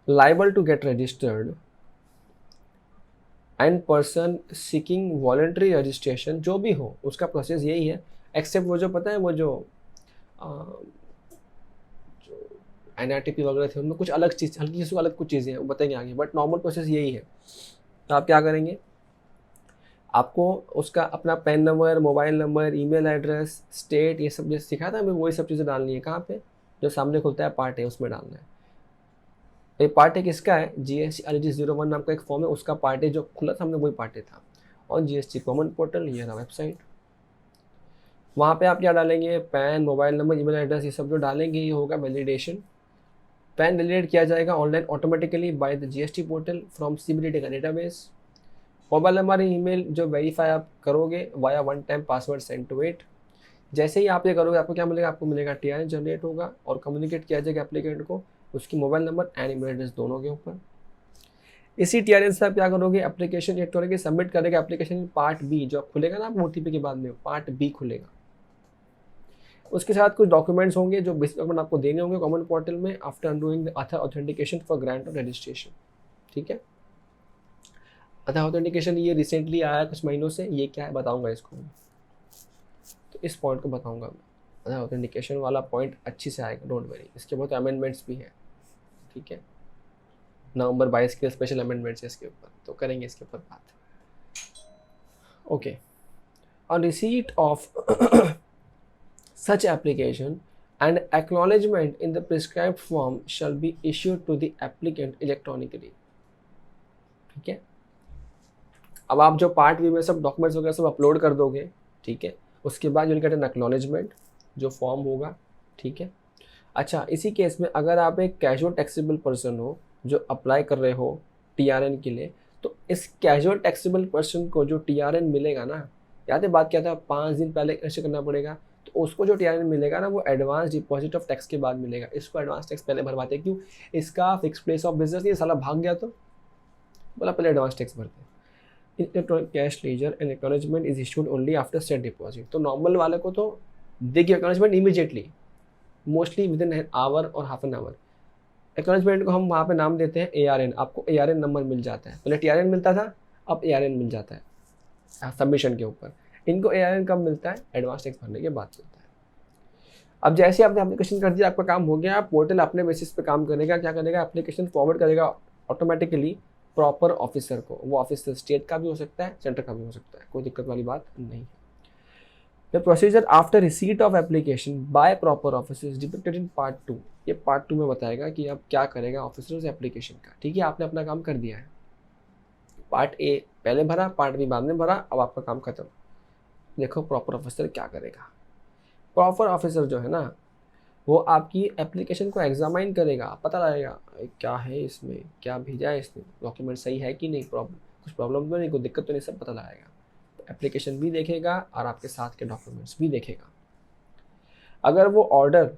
liable to get registered and person seeking voluntary registration, जो भी हो उसका प्रोसेस यही है, एक्सेप्ट वो जो पता है वो जो NRTP वगैरह थे उनमें कुछ अलग चीज़, हल्की से अलग कुछ चीज़ें हैं, वो बताएंगे आगे, बट नॉर्मल प्रोसेस यही है। तो आप क्या करेंगे, आपको उसका अपना pan number, mobile number, email address, state, ये सब जैसे सिखाया था हमें, वही सब चीज़ें डालनी है। कहाँ पे, जो सामने खुलता है पार्ट है उसमें डालना है। ये पार्ट है किसका है, GST RG 01 नाम का एक फॉर्म है, उसका पार्ट है जो खुला था हमने, वही पार्ट है था और GST कॉमन पोर्टल, ये रहा वेबसाइट। वहाँ पे आप क्या डालेंगे, pan, mobile number, email address, ये सब जो डालेंगे ये होगा वैलिडेशन। पैन वैलिडेट किया जाएगा online automatically by the GST portal from CBDT का डेटाबेस। मोबाइल नंबर, ईमेल जो वेरीफाई आप करोगे via 1 time password send to it. जैसे ही आप ये करोगे आपको क्या मिलेगा, आपको मिलेगा टीआरएन जनरेट होगा और कम्युनिकेट किया जाएगा एप्लीकेंट को उसकी mobile number and email address दोनों के ऊपर। इसी टीआरएन से आप क्या करोगे, एप्लीकेशन एड करोगे, सबमिट करेगा एप्लीकेशन। पार्ट बी जो खुलेगा ना आप ओटीपी के बाद में, पार्ट बी खुलेगा। उसके साथ कुछ डॉक्यूमेंट्स होंगे जो बेसिक डॉक्यूमेंट आपको देने होंगे कॉमन पोर्टल में after doing the Athar authentication for grant of registration, ठीक है। अथर ऑथेंटिकेशन ये रिसेंटली आया कुछ महीनों से, ये क्या है बताऊंगा इसको, तो इस पॉइंट को बताऊंगा मैं। अथर ऑथेंटिकेशन वाला पॉइंट अच्छी से आएगा, डोंट वरी। इसके बहुत अमेंडमेंट्स भी हैं, ठीक है, नवंबर 22 के स्पेशल अमेंडमेंट्स है इसके ऊपर, तो करेंगे इसके ऊपर बात। Okay, on receipt of such application and acknowledgement in the prescribed form shall be issued to the applicant electronically। ठीक है, अब आप जो पार्ट बी में सब डॉक्यूमेंट्स वगैरह सब अपलोड कर दोगे, ठीक है, उसके बाद यूनिट एन एक्नॉलेजमेंट जो फॉर्म होगा, ठीक है। अच्छा, इसी केस में अगर आप एक कैजुअल टैक्सेबल पर्सन हो जो अप्लाई कर रहे हो टीआरएन के लिए, तो इस कैजुअल टैक्सेबल पर्सन को जो टीआरएन मिलेगा ना, याद है बात क्या था, 5 दिन पहले रजिस्टर करना पड़ेगा, तो उसको जो टीआरएन मिलेगा ना वो एडवांस डिपॉजिट ऑफ टैक्स के बाद मिलेगा। इसको एडवांस टैक्स पहले भरवाते हैं, क्यों, इसका फिक्स प्लेस ऑफ बिजनेस ये साला भाग गया तो बोला पहले एडवांस टैक्स भरते हैं। Electronic cash ledger and acknowledgement is issued only after set deposit. तो नॉर्मल वाले को तो देखिए acknowledgement immediately, mostly within hour और हाफ एन आवर। एक्नॉलेजमेंट को हम वहाँ पे नाम देते हैं ARN, आपको ARN नंबर मिल जाता है, पहले TRN मिलता था, अब ARN मिल जाता है सबमिशन के ऊपर। इनको ARN कब मिलता है, एडवांस टैक्स भरने के बाद मिलता है। अब जैसे आपने एप्लीकेशन कर दिया, आपका काम हो गया, पोर्टल अपने बेसिस पे काम करेगा, क्या करेगा, एप्लीकेशन फॉरवर्ड करेगा ऑटोमेटिकली प्रॉपर ऑफिसर को। वो ऑफिसर स्टेट का भी हो सकता है, सेंटर का भी हो सकता है, कोई दिक्कत वाली बात नहीं। The procedure after receipt of application by proper officers depicted in part 2। ये पार्ट 2 में बताएगा कि अब क्या करेगा ऑफिसर्स एप्लीकेशन का। ठीक है, आपने अपना काम कर दिया है, पार्ट ए पहले भरा, पार्ट बी बाद में भरा, अब आपका काम खत्म। देखो प्रॉपर ऑफिसर क्या करेगा। प्रॉपर ऑफिसर जो है ना, वो आपकी एप्लीकेशन को एग्जामाइन करेगा, पता लगेगा क्या है इसमें, क्या भेजा है इसमें, डॉक्यूमेंट सही है कि नहीं, कुछ प्रॉब्लम तो नहीं, कोई दिक्कत तो नहीं, सब पता लगाएगा। तो एप्लीकेशन भी देखेगा और आपके साथ के डॉक्यूमेंट्स भी देखेगा। अगर वो ऑर्डर,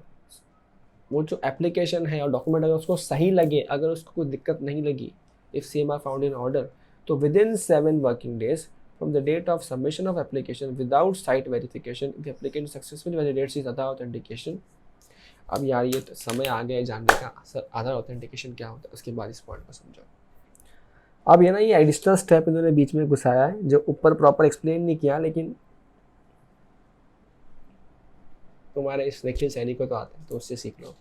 वो जो एप्लीकेशन है और डॉक्यूमेंट अगर उसको सही लगे, अगर उसको कोई दिक्कत नहीं लगी, if same are found in order, तो within 7 working days from the date of submission of application without site verification, if the applicant successfully validates his Aadhaar authentication। अब यार ये तो समय आ गया है जानने का सर आधार ऑथेंटिकेशन क्या होता है, उसके बाद इस पॉइंट को समझो। अब ये ना ये एडिशनल स्टेप इन्होंने बीच में घुसाया है जो ऊपर प्रॉपर एक्सप्लेन नहीं किया, लेकिन तुम्हारे इस निखिल सैनी को तो आता है, तो उससे सीख लो।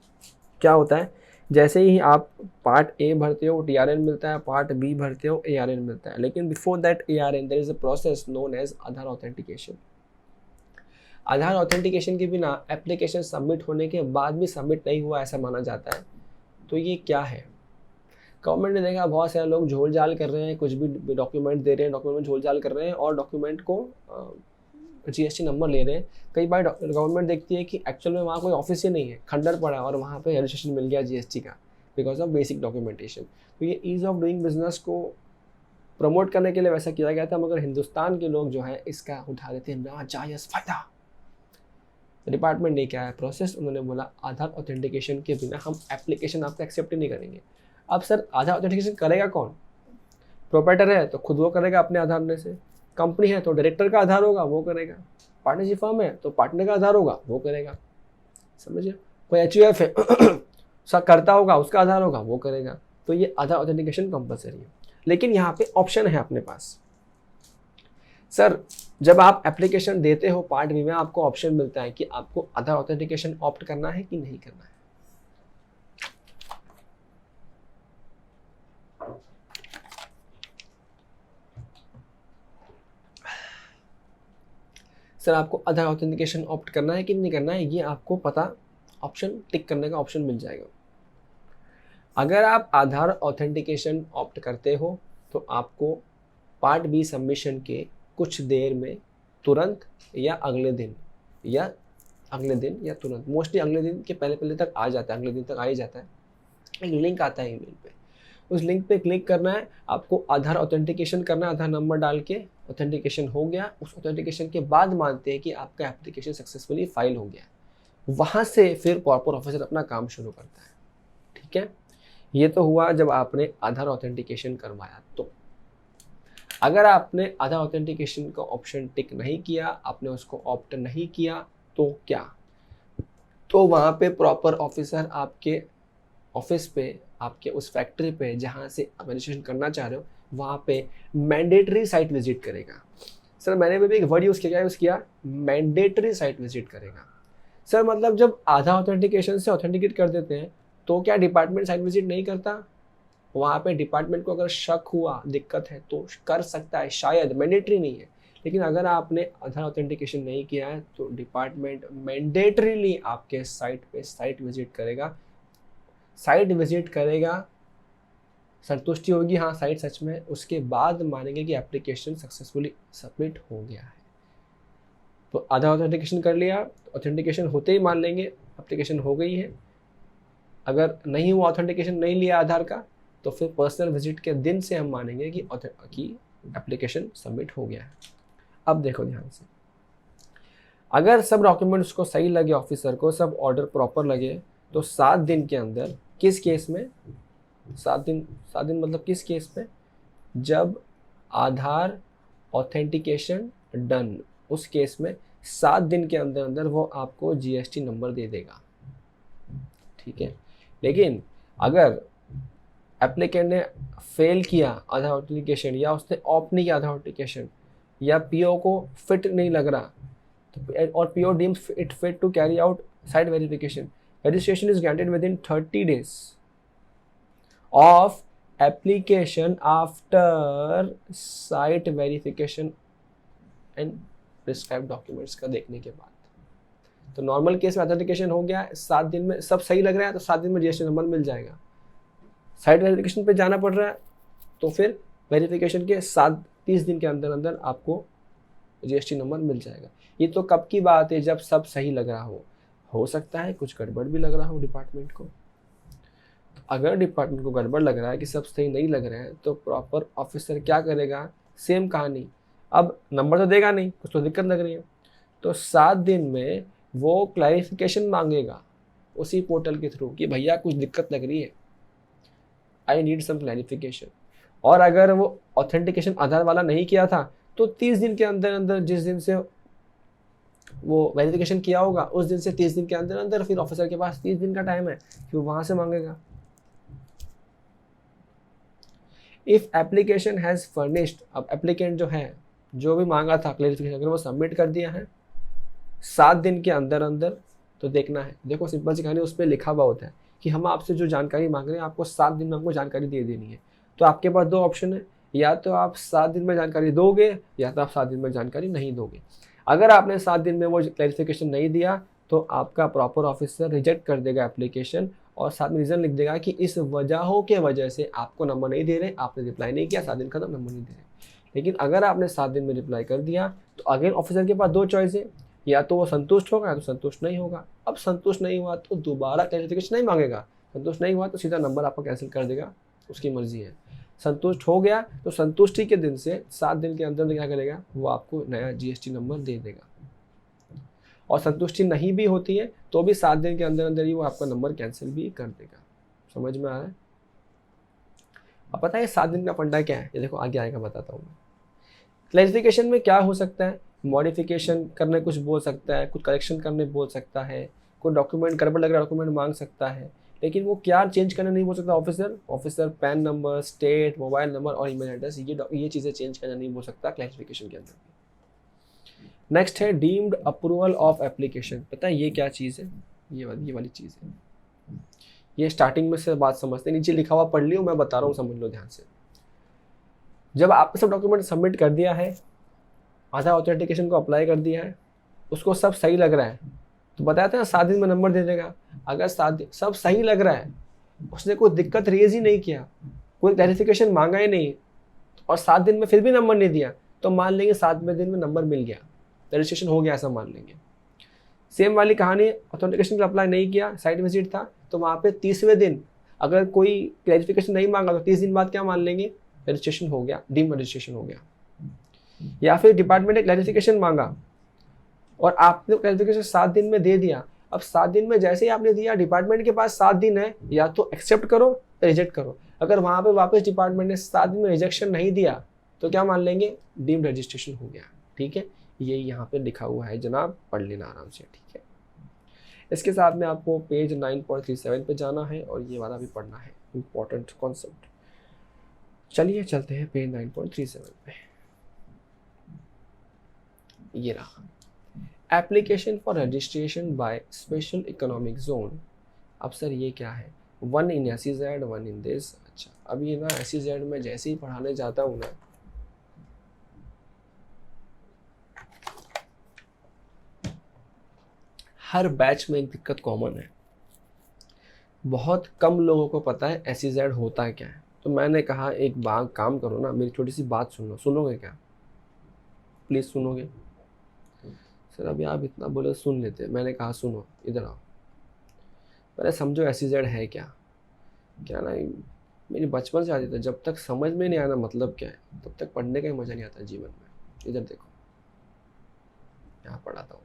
क्या होता है, जैसे ही आप पार्ट ए भरते हो TRN मिलता है, पार्ट बी भरते हो ARN मिलता है, लेकिन before that ARN there is a process known as Aadhaar authentication. Aadhaar authentication के बिना एप्लीकेशन सबमिट होने के बाद भी सबमिट नहीं हुआ ऐसा माना जाता है। तो ये क्या है, गवर्नमेंट ने देखा बहुत सारे लोग झोल झाल कर रहे हैं, कुछ भी डॉक्यूमेंट दे रहे हैं, डॉक्यूमेंट में झोल झाल कर रहे हैं और डॉक्यूमेंट को GST नंबर ले रहे हैं। कई बार गवर्नमेंट देखती है कि एक्चुअल में वहाँ कोई ऑफिस ही नहीं है, खंडर पड़ा है और वहाँ पे रजिस्ट्रेशन मिल गया GST का बिकॉज ऑफ बेसिक डॉक्यूमेंटेशन। तो ये ईज़ ऑफ डूइंग बिजनेस को प्रमोट करने के लिए वैसा किया गया था, मगर हिंदुस्तान के लोग जो है इसका उठा देते हैं नाजायज़ फ़ायदा। डिपार्टमेंट ने क्या है प्रोसेस, उन्होंने बोला आधार ऑथेंटिकेशन के बिना हम एप्लीकेशन आपका एक्सेप्ट ही नहीं करेंगे। अब सर आधार ऑथेंटिकेशन करेगा कौन, प्रोप्राइटर है तो खुद वो करेगा अपने आधार में से, कंपनी है तो डायरेक्टर का आधार होगा वो करेगा, पार्टनरशिप फर्म है तो पार्टनर का आधार होगा वो करेगा, समझिए, कोई HUF है सब करता होगा उसका आधार होगा वो करेगा। तो ये आधार ऑथेंटिकेशन कंपलसरी है। लेकिन यहाँ पे ऑप्शन है अपने पास, सर जब आप एप्लीकेशन देते हो पार्ट बी में आपको ऑप्शन मिलता है कि आपको आधार ऑथेंटिकेशन ऑप्ट करना है कि नहीं करना है। सर आपको आधार ऑथेंटिकेशन ऑप्ट करना है कि नहीं करना है, ये आपको पता ऑप्शन टिक करने का ऑप्शन मिल जाएगा। अगर आप आधार ऑथेंटिकेशन ऑप्ट करते हो तो आपको पार्ट बी सबमिशन के कुछ देर में तुरंत या अगले दिन या तुरंत, मोस्टली अगले दिन के पहले तक आ जाता है, अगले दिन तक आ ही जाता है। एक लिंक आता है ईमेल पे, उस लिंक पे क्लिक करना है, आपको आधार ऑथेंटिकेशन करना है, आधार नंबर डाल के ऑथेंटिकेशन हो गया। उस ऑथेंटिकेशन के बाद मानते हैं कि आपका एप्लीकेशन सक्सेसफुली फाइल हो गया, वहाँ से फिर प्रॉपर ऑफिसर अपना काम शुरू करता है। ठीक है, ये तो हुआ जब आपने आधार ऑथेंटिकेशन करवाया। तो अगर आपने आधार ऑथेंटिकेशन का ऑप्शन टिक नहीं किया, आपने उसको ऑप्ट नहीं किया, तो क्या, तो वहाँ पे प्रॉपर ऑफिसर आपके ऑफिस पे, आपके उस फैक्ट्री पे जहाँ से आप रजिस्ट्रेशन करना चाह रहे हो वहाँ पे मैंडेटरी साइट विजिट करेगा। सर मैंने भी एक वर्ड यूज़ किया मैंडेटरी साइट विजिट करेगा। सर मतलब जब आधार ऑथेंटिकेशन से ऑथेंटिकेट कर देते हैं तो क्या डिपार्टमेंट साइट विजिट नहीं करता? वहाँ पे डिपार्टमेंट को अगर शक हुआ, दिक्कत है तो कर सकता है, शायद, मैंडेटरी नहीं है। लेकिन अगर आपने आधार ऑथेंटिकेशन नहीं किया है तो डिपार्टमेंट मैंडेटरीली आपके साइट पे साइट विजिट करेगा। साइट विजिट करेगा, संतुष्टि होगी हाँ साइट सच में, उसके बाद मानेंगे कि एप्लीकेशन सक्सेसफुली सबमिट हो गया है। तो आधार ऑथेंटिकेशन कर लिया, ऑथेंटिकेशन होते ही मान लेंगे एप्लीकेशन हो गई है। अगर नहीं हुआ, ऑथेंटिकेशन नहीं लिया आधार का, तो फिर पर्सनल विजिट के दिन से हम मानेंगे कि एप्लीकेशन सबमिट हो गया है। अब देखो ध्यान से, अगर सब डॉक्यूमेंट्स को सही लगे, ऑफिसर को सब ऑर्डर प्रॉपर लगे, तो 7 दिन के अंदर, किस केस में 7 दिन मतलब किस केस में? जब आधार ऑथेंटिकेशन डन, उस केस में 7 दिन के अंदर अंदर वो आपको जीएसटी नंबर दे देगा, ठीक है। लेकिन अगर एप्लीकेंट ने फेल किया आधार ऑथेंटिकेशन, या उसने ऑप्ट नहीं किया आधार ऑथेंटिकेशन, या पीओ को फिट नहीं लग रहा, तो और PO deems it fit to carry out site verification, registration is granted within 30 days of application after site verification and prescribed documents का देखने के बाद। तो नॉर्मल केस में ऑथेंटिकेशन हो गया, 7 दिन में सब सही लग रहा है तो 7 दिन में जीएसटी नंबर मिल जाएगा। साइट वेरिफिकेशन पे जाना पड़ रहा है तो फिर वेरिफिकेशन के 30 दिन के अंदर अंदर आपको जीएसटी नंबर मिल जाएगा। ये तो कब की बात है? जब सब सही लग रहा हो सकता है कुछ गड़बड़ भी लग रहा हो डिपार्टमेंट को। तो अगर डिपार्टमेंट को गड़बड़ लग रहा है कि सब सही नहीं लग रहे हैं, तो प्रॉपर ऑफिसर क्या करेगा? सेम कहानी, अब नंबर तो देगा नहीं, कुछ तो दिक्कत लग रही है, तो 7 दिन में वो क्लैरिफिकेशन मांगेगा उसी पोर्टल के थ्रू कि भैया कुछ दिक्कत लग रही है, आई नीड सम क्लैरिफिकेशन। और अगर वो ऑथेंटिकेशन आधार वाला नहीं किया था तो 30 दिन के अंदर अंदर, जिस दिन से वो वेरिफिकेशन किया होगा उस दिन से 30 दिन के अंदर अंदर फिर ऑफिसर के पास 30 दिन का टाइम है कि वो वहां से मांगेगा। इफ एप्लीकेशन हैज फर्निश्ड, अब एप्लीकेंट जो है जो भी मांगा था क्लैरिफिकेशन, अगर वो सबमिट कर दिया है 7 दिन के अंदर अंदर, तो देखना है, देखो सिंपल सी कहानी, उस पर लिखा हुआ होता है कि हम आपसे जो जानकारी मांग रहे हैं आपको 7 दिन में हमको जानकारी दे देनी है। तो आपके पास 2 ऑप्शन है, या तो आप 7 दिन में जानकारी दोगे या तो आप 7 दिन में जानकारी नहीं दोगे। अगर आपने 7 दिन में वो क्लैरिफिकेशन नहीं दिया तो आपका प्रॉपर ऑफिसर रिजेक्ट कर देगा एप्लीकेशन, और साथ में रीज़न लिख देगा कि इस वजहों के वजह से आपको नंबर नहीं दे रहे, आपने रिप्लाई नहीं किया, 7 दिन खत्म, नंबर नहीं दे रहे। लेकिन अगर आपने 7 दिन में रिप्लाई कर दिया तो अगेन ऑफिसर के पास 2 चॉइस है, या तो वो संतुष्ट होगा या तो संतुष्ट नहीं होगा। अब संतुष्ट नहीं हुआ तो दोबारा क्लैरिफिकेशन नहीं मांगेगा, संतुष्ट नहीं हुआ तो सीधा नंबर आपको कैंसिल कर देगा, उसकी मर्जी है। संतुष्ट हो गया तो संतुष्टि के दिन से 7 दिन के अंदर क्या करेगा, वो आपको नया जीएसटी नंबर दे देगा। और संतुष्टि नहीं भी होती है तो भी 7 दिन के अंदर अंदर ही वो आपका नंबर कैंसिल भी कर देगा। समझ में आ रहा है? अब पता है 7 दिन का फंडा क्या है, ये देखो आगे आएगा बताता हूँ। क्लैरिफिकेशन में क्या हो सकता है? मॉडिफिकेशन करने कुछ बोल सकता है, कुछ करेक्शन करने बोल सकता है, कोई डॉक्यूमेंट गड़बड़ लग रहा डॉक्यूमेंट मांग सकता है, लेकिन वो क्या चेंज करने नहीं बोल सकता officer pan number, state, mobile number और ईमेल एड्रेस, ये चीज़ें चेंज करना नहीं बोल सकता क्लैरिफिकेशन के अंदर। नेक्स्ट है डीम्ड अप्रूवल ऑफ एप्लीकेशन। पता है ये क्या चीज़ है? ये वाली चीज़ है। ये स्टार्टिंग में से बात समझते, नीचे लिखा हुआ पढ़ लियो, मैं बता रहा हूँ, समझ लो ध्यान से। जब आपने सब डॉक्यूमेंट सबमिट कर दिया है, आधार ऑथेंटिकेशन को अप्लाई कर दिया है, उसको सब सही लग रहा है, तो बताया था ना 7 दिन में नंबर दे देगा। अगर 7 दिन सब सही लग रहा है, उसने कोई दिक्कत रेज ही नहीं किया, कोई क्लैरिफिकेशन मांगा ही नहीं, और 7 दिन में फिर भी नंबर नहीं दिया, तो मान लेंगे 7वें दिन में नंबर मिल गया, रजिस्ट्रेशन हो गया, ऐसा मान लेंगे। सेम वाली कहानी, ऑथेंटिकेशन का अप्लाई नहीं किया, साइट विजिट था, तो वहाँ पे 30वें दिन अगर कोई क्लैरिफिकेशन नहीं मांगा तो 30 दिन बाद क्या मान लेंगे, रजिस्ट्रेशन हो गया, डीम रजिस्ट्रेशन हो गया। या फिर डिपार्टमेंट ने क्लैरिफिकेशन मांगा और आपने क्लैरिफिकेशन 7 दिन में दे दिया, अब 7 दिन में जैसे ही आपने दिया, डिपार्टमेंट के पास 7 दिन है, या तो एक्सेप्ट करो या रिजेक्ट करो। अगर वहाँ पे वापस डिपार्टमेंट ने 7 दिन में रिजेक्शन नहीं दिया तो क्या मान लेंगे, डीम रजिस्ट्रेशन हो गया। ठीक है, ये यहाँ पे लिखा हुआ है जनाब, पढ़ लेना आराम से। ठीक है, इसके साथ में आपको पेज 9.37 पे जाना है और ये वाला भी पढ़ना है, इंपॉर्टेंट कॉन्सेप्ट। चलिए चलते हैं पेज 9.37 पे। ये रहा, application for registration by special economic zone. अब सर ये क्या है? 1 इन SEZ, 1 इन दिस। अच्छा, अब ये ना SEZ में जैसे ही पढ़ाने जाता हूँ ना, हर बैच में एक दिक्कत कॉमन है, बहुत कम लोगों को पता है SEZ होता है क्या है। तो मैंने कहा एक बार काम करो ना, मेरी छोटी सी बात सुन लो, सुनोगे क्या? प्लीज़ सुनोगे? सर अभी आप इतना बोले सुन लेते। मैंने कहा सुनो, इधर आओ, पहले समझो SEZ है क्या। क्या ना, मेरी बचपन से आदत है, जब तक समझ में नहीं आना मतलब क्या है, तब तक पढ़ने का ही मज़ा नहीं आता जीवन में। इधर देखो, यहाँ पढ़ाता हूँ।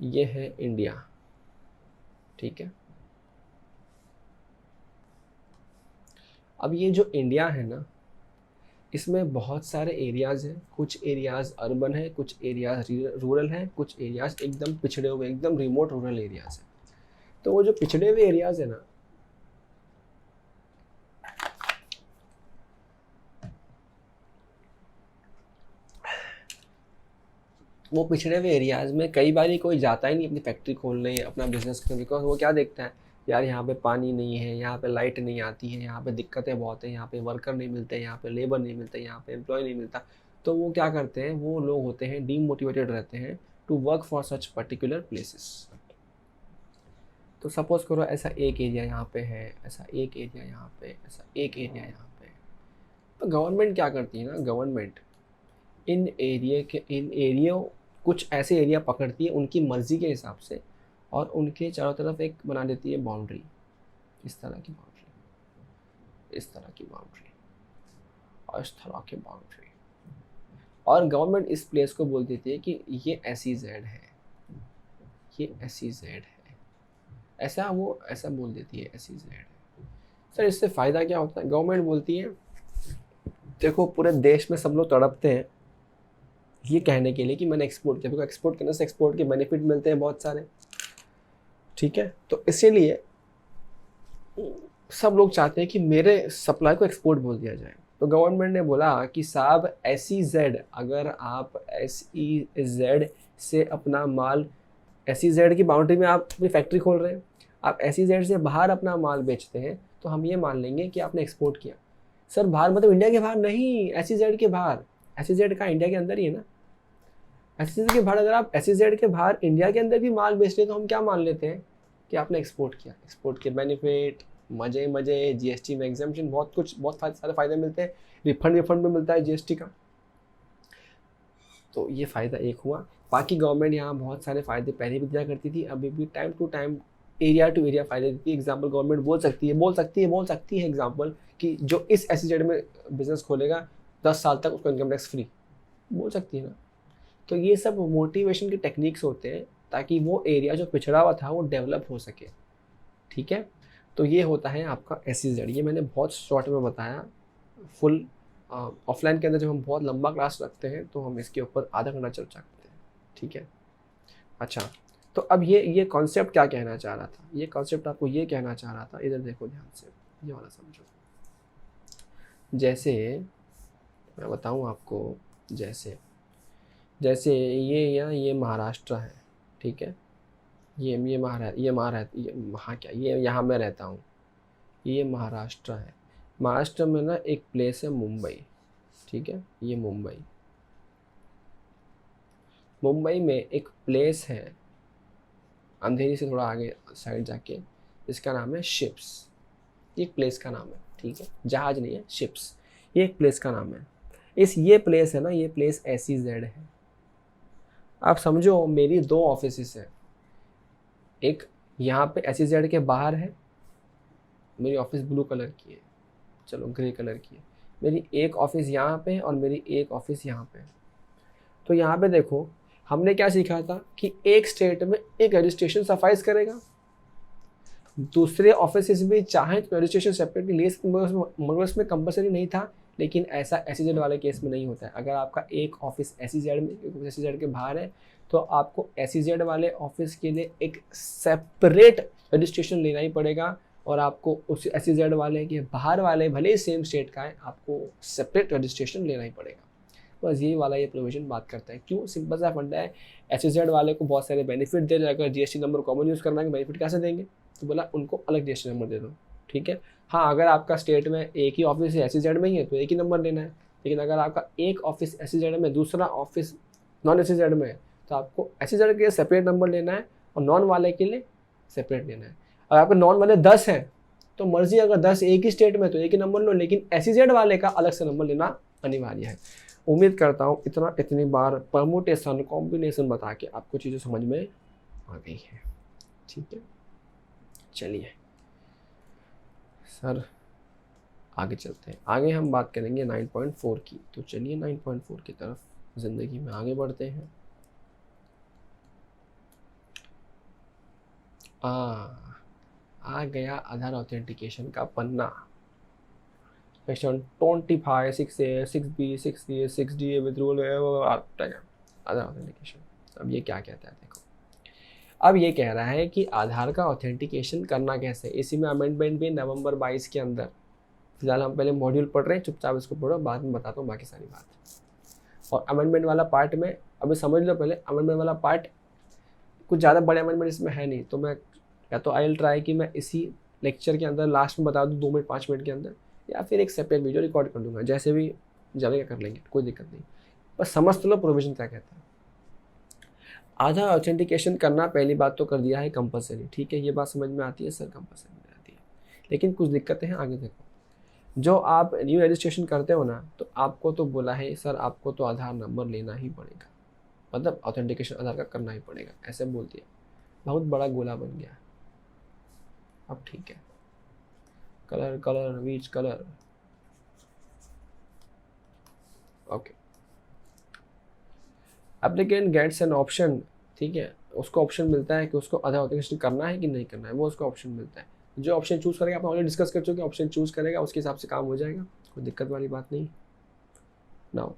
ये है इंडिया, ठीक है। अब ये जो इंडिया है ना, इसमें बहुत सारे एरियाज़ हैं। कुछ एरियाज़ अर्बन है, कुछ एरियाज़ रूरल है, कुछ एरियाज़ एकदम पिछड़े हुए, एकदम रिमोट रूरल एरियाज़ हैं। तो वो जो पिछड़े हुए एरियाज़ है ना, वो पिछड़े हुए एरियाज़ में कई बार कोई जाता ही नहीं अपनी फैक्ट्री खोलने, अपना बिजनेस करने, बिकॉज वो क्या देखता है, यार यहाँ पे पानी नहीं है, यहाँ पे लाइट नहीं आती है, यहाँ पे दिक्कतें बहुत हैं, यहाँ पे वर्कर नहीं मिलते, यहाँ पे लेबर नहीं मिलता, यहाँ पे एम्प्लॉय नहीं मिलता। तो वो क्या करते हैं, वो लोग होते हैं डीमोटिवेटेड रहते हैं to work for such particular places. तो सपोज करो ऐसा एक एरिया यहाँ पे है, ऐसा एक एरिया यहाँ पे, ऐसा एक एरिया यहाँ पे। तो गवर्नमेंट क्या करती है ना, गवर्नमेंट इन एरिया कुछ ऐसे एरिया पकड़ती है उनकी मर्जी के हिसाब से, और उनके चारों तरफ एक बना देती है बाउंड्री, इस तरह की बाउंड्री, इस तरह की बाउंड्री, और इस तरह की बाउंड्री। और गवर्नमेंट इस प्लेस को बोल देती है कि ये SEZ है, ये SEZ है, ऐसा वो ऐसा बोल देती है SEZ है। सर इससे फ़ायदा क्या होता है? गवर्नमेंट बोलती है देखो पूरे देश में सब लोग तड़पते हैं ये कहने के लिए कि मैंने एक्सपोर्ट किया, क्योंकि एक्सपोर्ट करने से एक्सपोर्ट के बेनिफिट मिलते हैं बहुत सारे, ठीक है। तो इसीलिए सब लोग चाहते हैं कि मेरे सप्लाई को एक्सपोर्ट बोल दिया जाए। तो गवर्नमेंट ने बोला कि साहब SEZ, अगर आप SEZ से अपना माल, SEZ की बाउंड्री में आप अपनी फैक्ट्री खोल रहे हैं, आप SEZ से बाहर अपना माल बेचते हैं, तो हम ये मान लेंगे कि आपने एक्सपोर्ट किया। सर बाहर मतलब इंडिया के बाहर नहीं, SEZ के बाहर। SEZ का इंडिया के अंदर ही है ना। SEZ के बाहर, अगर आप SEZ के बाहर इंडिया के अंदर भी माल बेच रहे हैं, तो हम क्या मान लेते हैं कि आपने एक्सपोर्ट किया। एक्सपोर्ट के बेनिफिट, मजे GST में एग्जाम्पशन, बहुत कुछ, बहुत सारे फायदे मिलते हैं। रिफंड भी मिलता है GST का। तो ये फ़ायदा एक हुआ। बाकी गवर्नमेंट यहाँ बहुत सारे फ़ायदे पहले भी दिया करती थी, अभी भी time to time area to area फ़ायदे देती है। एग्जाम्पल गवर्नमेंट बोल सकती है एग्जाम्पल कि जो इस SEZ में बिजनेस खोलेगा 10 साल तक उसको इनकम टैक्स फ्री, बोल सकती है ना। तो ये सब मोटिवेशन के टेक्निक्स होते हैं ताकि वो एरिया जो पिछड़ा हुआ था वो डेवलप हो सके, ठीक है। तो ये होता है आपका SEZ। ये मैंने बहुत शॉर्ट में बताया। फुल ऑफलाइन के अंदर जब हम बहुत लंबा क्लास रखते हैं तो हम इसके ऊपर आधा घंटा चर्चा करते हैं, ठीक है। अच्छा, तो अब ये कॉन्सेप्ट क्या कहना चाह रहा था, ये कॉन्सेप्ट आपको ये कहना चाह रहा था, इधर देखो ध्यान से, ये वाला समझो। जैसे मैं बताऊं आपको, जैसे ये महाराष्ट्र है, ठीक है। ये यहाँ मैं रहता हूँ, ये महाराष्ट्र है। महाराष्ट्र में ना एक प्लेस है मुंबई, ठीक है। ये मुंबई में एक प्लेस है अंधेरी से थोड़ा आगे साइड जाके, इसका नाम है शिप्स। ये एक प्लेस का नाम है, ठीक है, जहाज नहीं है, शिप्स, ये एक प्लेस का नाम है। ये प्लेस है ना, ये प्लेस SEZ है। आप समझो मेरी 2 ऑफिसेस है, एक यहाँ पे SEZ के बाहर है, मेरी ऑफिस ब्लू कलर की है, चलो ग्रे कलर की है। मेरी एक ऑफिस यहाँ पे है और मेरी एक ऑफिस यहाँ पे है। तो यहाँ पे देखो हमने क्या सीखा था कि एक स्टेट में एक रजिस्ट्रेशन सफाइस करेगा, दूसरे ऑफिस भी चाहें तो रजिस्ट्रेशन सेपरेटली ले सकते, मगर उसमें कंपलसरी नहीं था। लेकिन ऐसा SEZ वाले केस में नहीं होता है। अगर आपका एक ऑफिस SEZ में, एक SEZ के बाहर है, तो आपको SEZ वाले ऑफिस के लिए एक सेपरेट रजिस्ट्रेशन लेना ही पड़ेगा, और आपको उस SEZ वाले के बाहर वाले भले ही सेम स्टेट का है, आपको सेपरेट रजिस्ट्रेशन लेना ही पड़ेगा। बस यही वाला ये प्रोविजन बात करता है। क्यों? सिंपल सा फंडा है, SEZ वाले को बहुत सारे बेनिफिट दे रहे हैं, अगर GST नंबर कॉमन यूज़ करना है बेनिफिट कैसे देंगे, तो बोला उनको अलग GST नंबर दे दो, ठीक है। हाँ, अगर आपका स्टेट में एक ही ऑफिस SEZ में ही है तो एक ही नंबर लेना है, लेकिन अगर आपका एक ऑफिस SEZ में, दूसरा ऑफिस नॉन SEZ में है, तो आपको SEZ के लिए सेपरेट नंबर लेना है और नॉन वाले के लिए सेपरेट लेना है। अगर आपके नॉन वाले 10 हैं तो मर्जी, अगर 10 एक ही स्टेट में तो एक ही नंबर लो, लेकिन SEZ वाले का अलग से नंबर लेना अनिवार्य है। उम्मीद करता हूँ इतनी बार परमुटेशन कॉम्बिनेशन बता के आपको चीज़ें समझ में आ गई है, ठीक है। चलिए सर आगे चलते हैं। आगे हम बात करेंगे 9.4 की, तो चलिए 9.4 की तरफ ज़िंदगी में आगे बढ़ते हैं। आ गया आधार ऑथेंटिकेशन का पन्ना। Section 25 6A 6B 6A 6DA with rule Aadhaar authentication. अब ये क्या कहता है देखो, अब ये कह रहा है कि आधार का ऑथेंटिकेशन करना कैसे। इसी में अमेंडमेंट भी नवंबर 22 के अंदर, फिलहाल हम पहले मॉड्यूल पढ़ रहे हैं, चुपचाप इसको पढ़ो, बाद में बताता हूँ बाकी सारी बात। और अमेंडमेंट वाला पार्ट में अभी समझ लो, पहले अमेंडमेंट वाला पार्ट कुछ ज़्यादा बड़े अमेंडमेंट इसमें है नहीं, तो मैं या तो आई विल ट्राई कि मैं इसी लेक्चर के अंदर लास्ट में बता दूँ 2 मिनट 5 मिनट के अंदर, या फिर एक सेपरेट वीडियो रिकॉर्ड कर दूंगा, जैसे भी जाएगा कर लेंगे, कोई दिक्कत नहीं। बस समझ तो लो प्रोविजन क्या कहता है। आधार ऑथेंटिकेशन करना पहली बात तो कर दिया है कंपलसरी, ठीक है, ये बात समझ में आती है सर, कंपलसरी में आती है, लेकिन कुछ दिक्कतें हैं आगे देखो। जो आप न्यू रजिस्ट्रेशन करते हो ना, तो आपको तो बोला है सर आपको तो आधार नंबर लेना ही पड़ेगा, मतलब ऑथेंटिकेशन आधार का करना ही पड़ेगा, ऐसे बोल दिया। बहुत बड़ा गोला बन गया। अब ठीक है, colour which colour, okay. Applicant gets an option, ठीक है, उसको ऑप्शन मिलता है कि उसको आधार ऑथेंटिकेशन करना है कि नहीं करना है, वो उसको ऑप्शन मिलता है। जो ऑप्शन चूज करेगा, आप ऑलरेडी डिस्कस कर चुके, ऑप्शन चूज करेगा, उसके हिसाब से काम हो जाएगा, कोई दिक्कत वाली बात नहीं। नाउ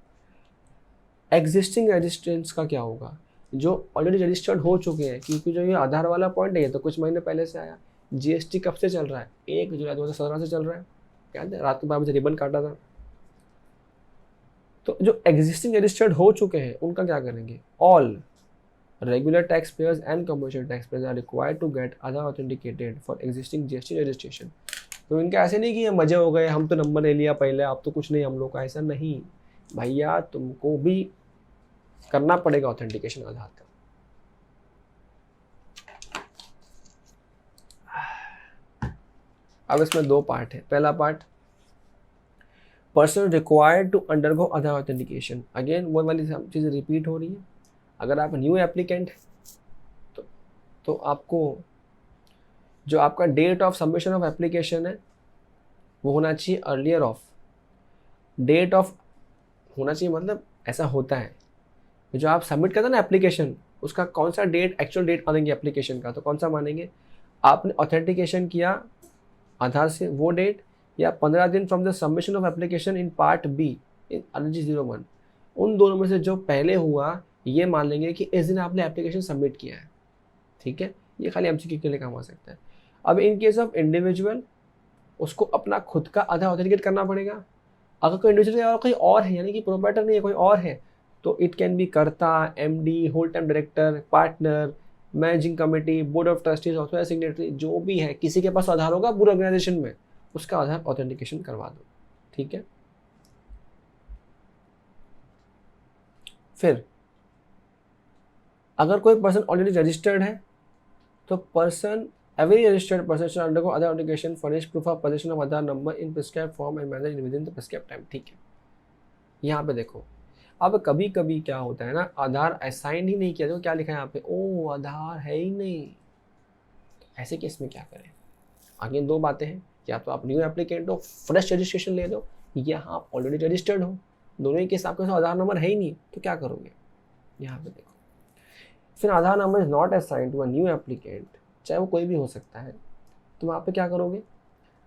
एग्जिस्टिंग रजिस्ट्रेंट्स का क्या होगा, जो ऑलरेडी रजिस्टर्ड हो चुके हैं, क्योंकि जो ये आधार वाला पॉइंट है ये तो कुछ महीने पहले से आया। GST कब से चल रहा है? 1 जुलाई 2017 से चल रहा है, याद है, रात को 12 बजे रिबन काटा था। तो जो एग्जिस्टिंग रजिस्टर्ड हो चुके हैं उनका क्या करेंगे? All regular tax payers and commercial tax payers are required to get Aadhaar authenticated for existing GST registration. तो इनका ऐसे नहीं कि ये मजे हो गए, हम तो नंबर ले लिया पहले, अब तो कुछ नहीं हम लोग का, ऐसा नहीं भैया, तुमको भी करना पड़ेगा ऑथेंटिकेशन आधार का। अब इसमें 2 पार्ट है। पहला part, person required to undergo Aadhaar authentication. Again वो वाली चीज़ रिपीट हो रही है। अगर आप न्यू एप्लीकेंट तो आपको जो आपका date of submission of application है वो होना चाहिए अर्लियर ऑफ डेट ऑफ होना चाहिए, मतलब ऐसा होता है जो आप सबमिट करते हैं ना एप्लीकेशन, उसका कौन सा डेट, एक्चुअल डेट मानेंगे एप्लीकेशन का, तो कौन सा मानेंगे? आपने ऑथेंटिकेशन किया आधार से वो डेट, या 15 दिन from the submission of application in part be in RG 01, उन दोनों में से जो पहले हुआ ये मान लेंगे कि इस दिन आपने एप्लीकेशन सबमिट किया है, ठीक है। ये खाली MCQ के लिए काम आ सकता है। अब इन केस ऑफ इंडिविजुअल, उसको अपना खुद का आधार ऑथेंटिकेट करना पड़ेगा। अगर कोई इंडिविजुअल कोई और है, यानी कि प्रोप्राइटर नहीं है, कोई और है, तो it can be karta, MD, whole time director, partner, managing committee, board of trustees, authorised signatory, जो भी है, किसी के पास आधार होगा पूरे ऑर्गेनाइजेशन में, उसका आधार ऑथेंटिकेशन करवा दो, ठीक है। फिर अगर कोई पर्सन ऑलरेडी रजिस्टर्ड है तो person every registered person shall undergo Aadhaar authentication furnish proof of position of Aadhaar number in prescribed form and manner with in the prescribed time, ठीक है। यहाँ पे देखो, अब कभी कभी क्या होता है ना, आधार असाइन ही नहीं किया, तो क्या लिखा है यहाँ पे, ओ आधार है ही नहीं, तो ऐसे केस में क्या करें? आगे 2 बातें हैं, या तो आप न्यू एप्लीकेंट हो, फ्रेश रजिस्ट्रेशन ले दो, या आप ऑलरेडी रजिस्टर्ड हो, दोनों ही केस आपके पास आधार नंबर है ही नहीं, तो क्या करोगे? यहाँ पे देखो, फिर Aadhaar number is not assign to a new applicant, चाहे वो कोई भी हो सकता है, तो वहाँ पे क्या करोगे?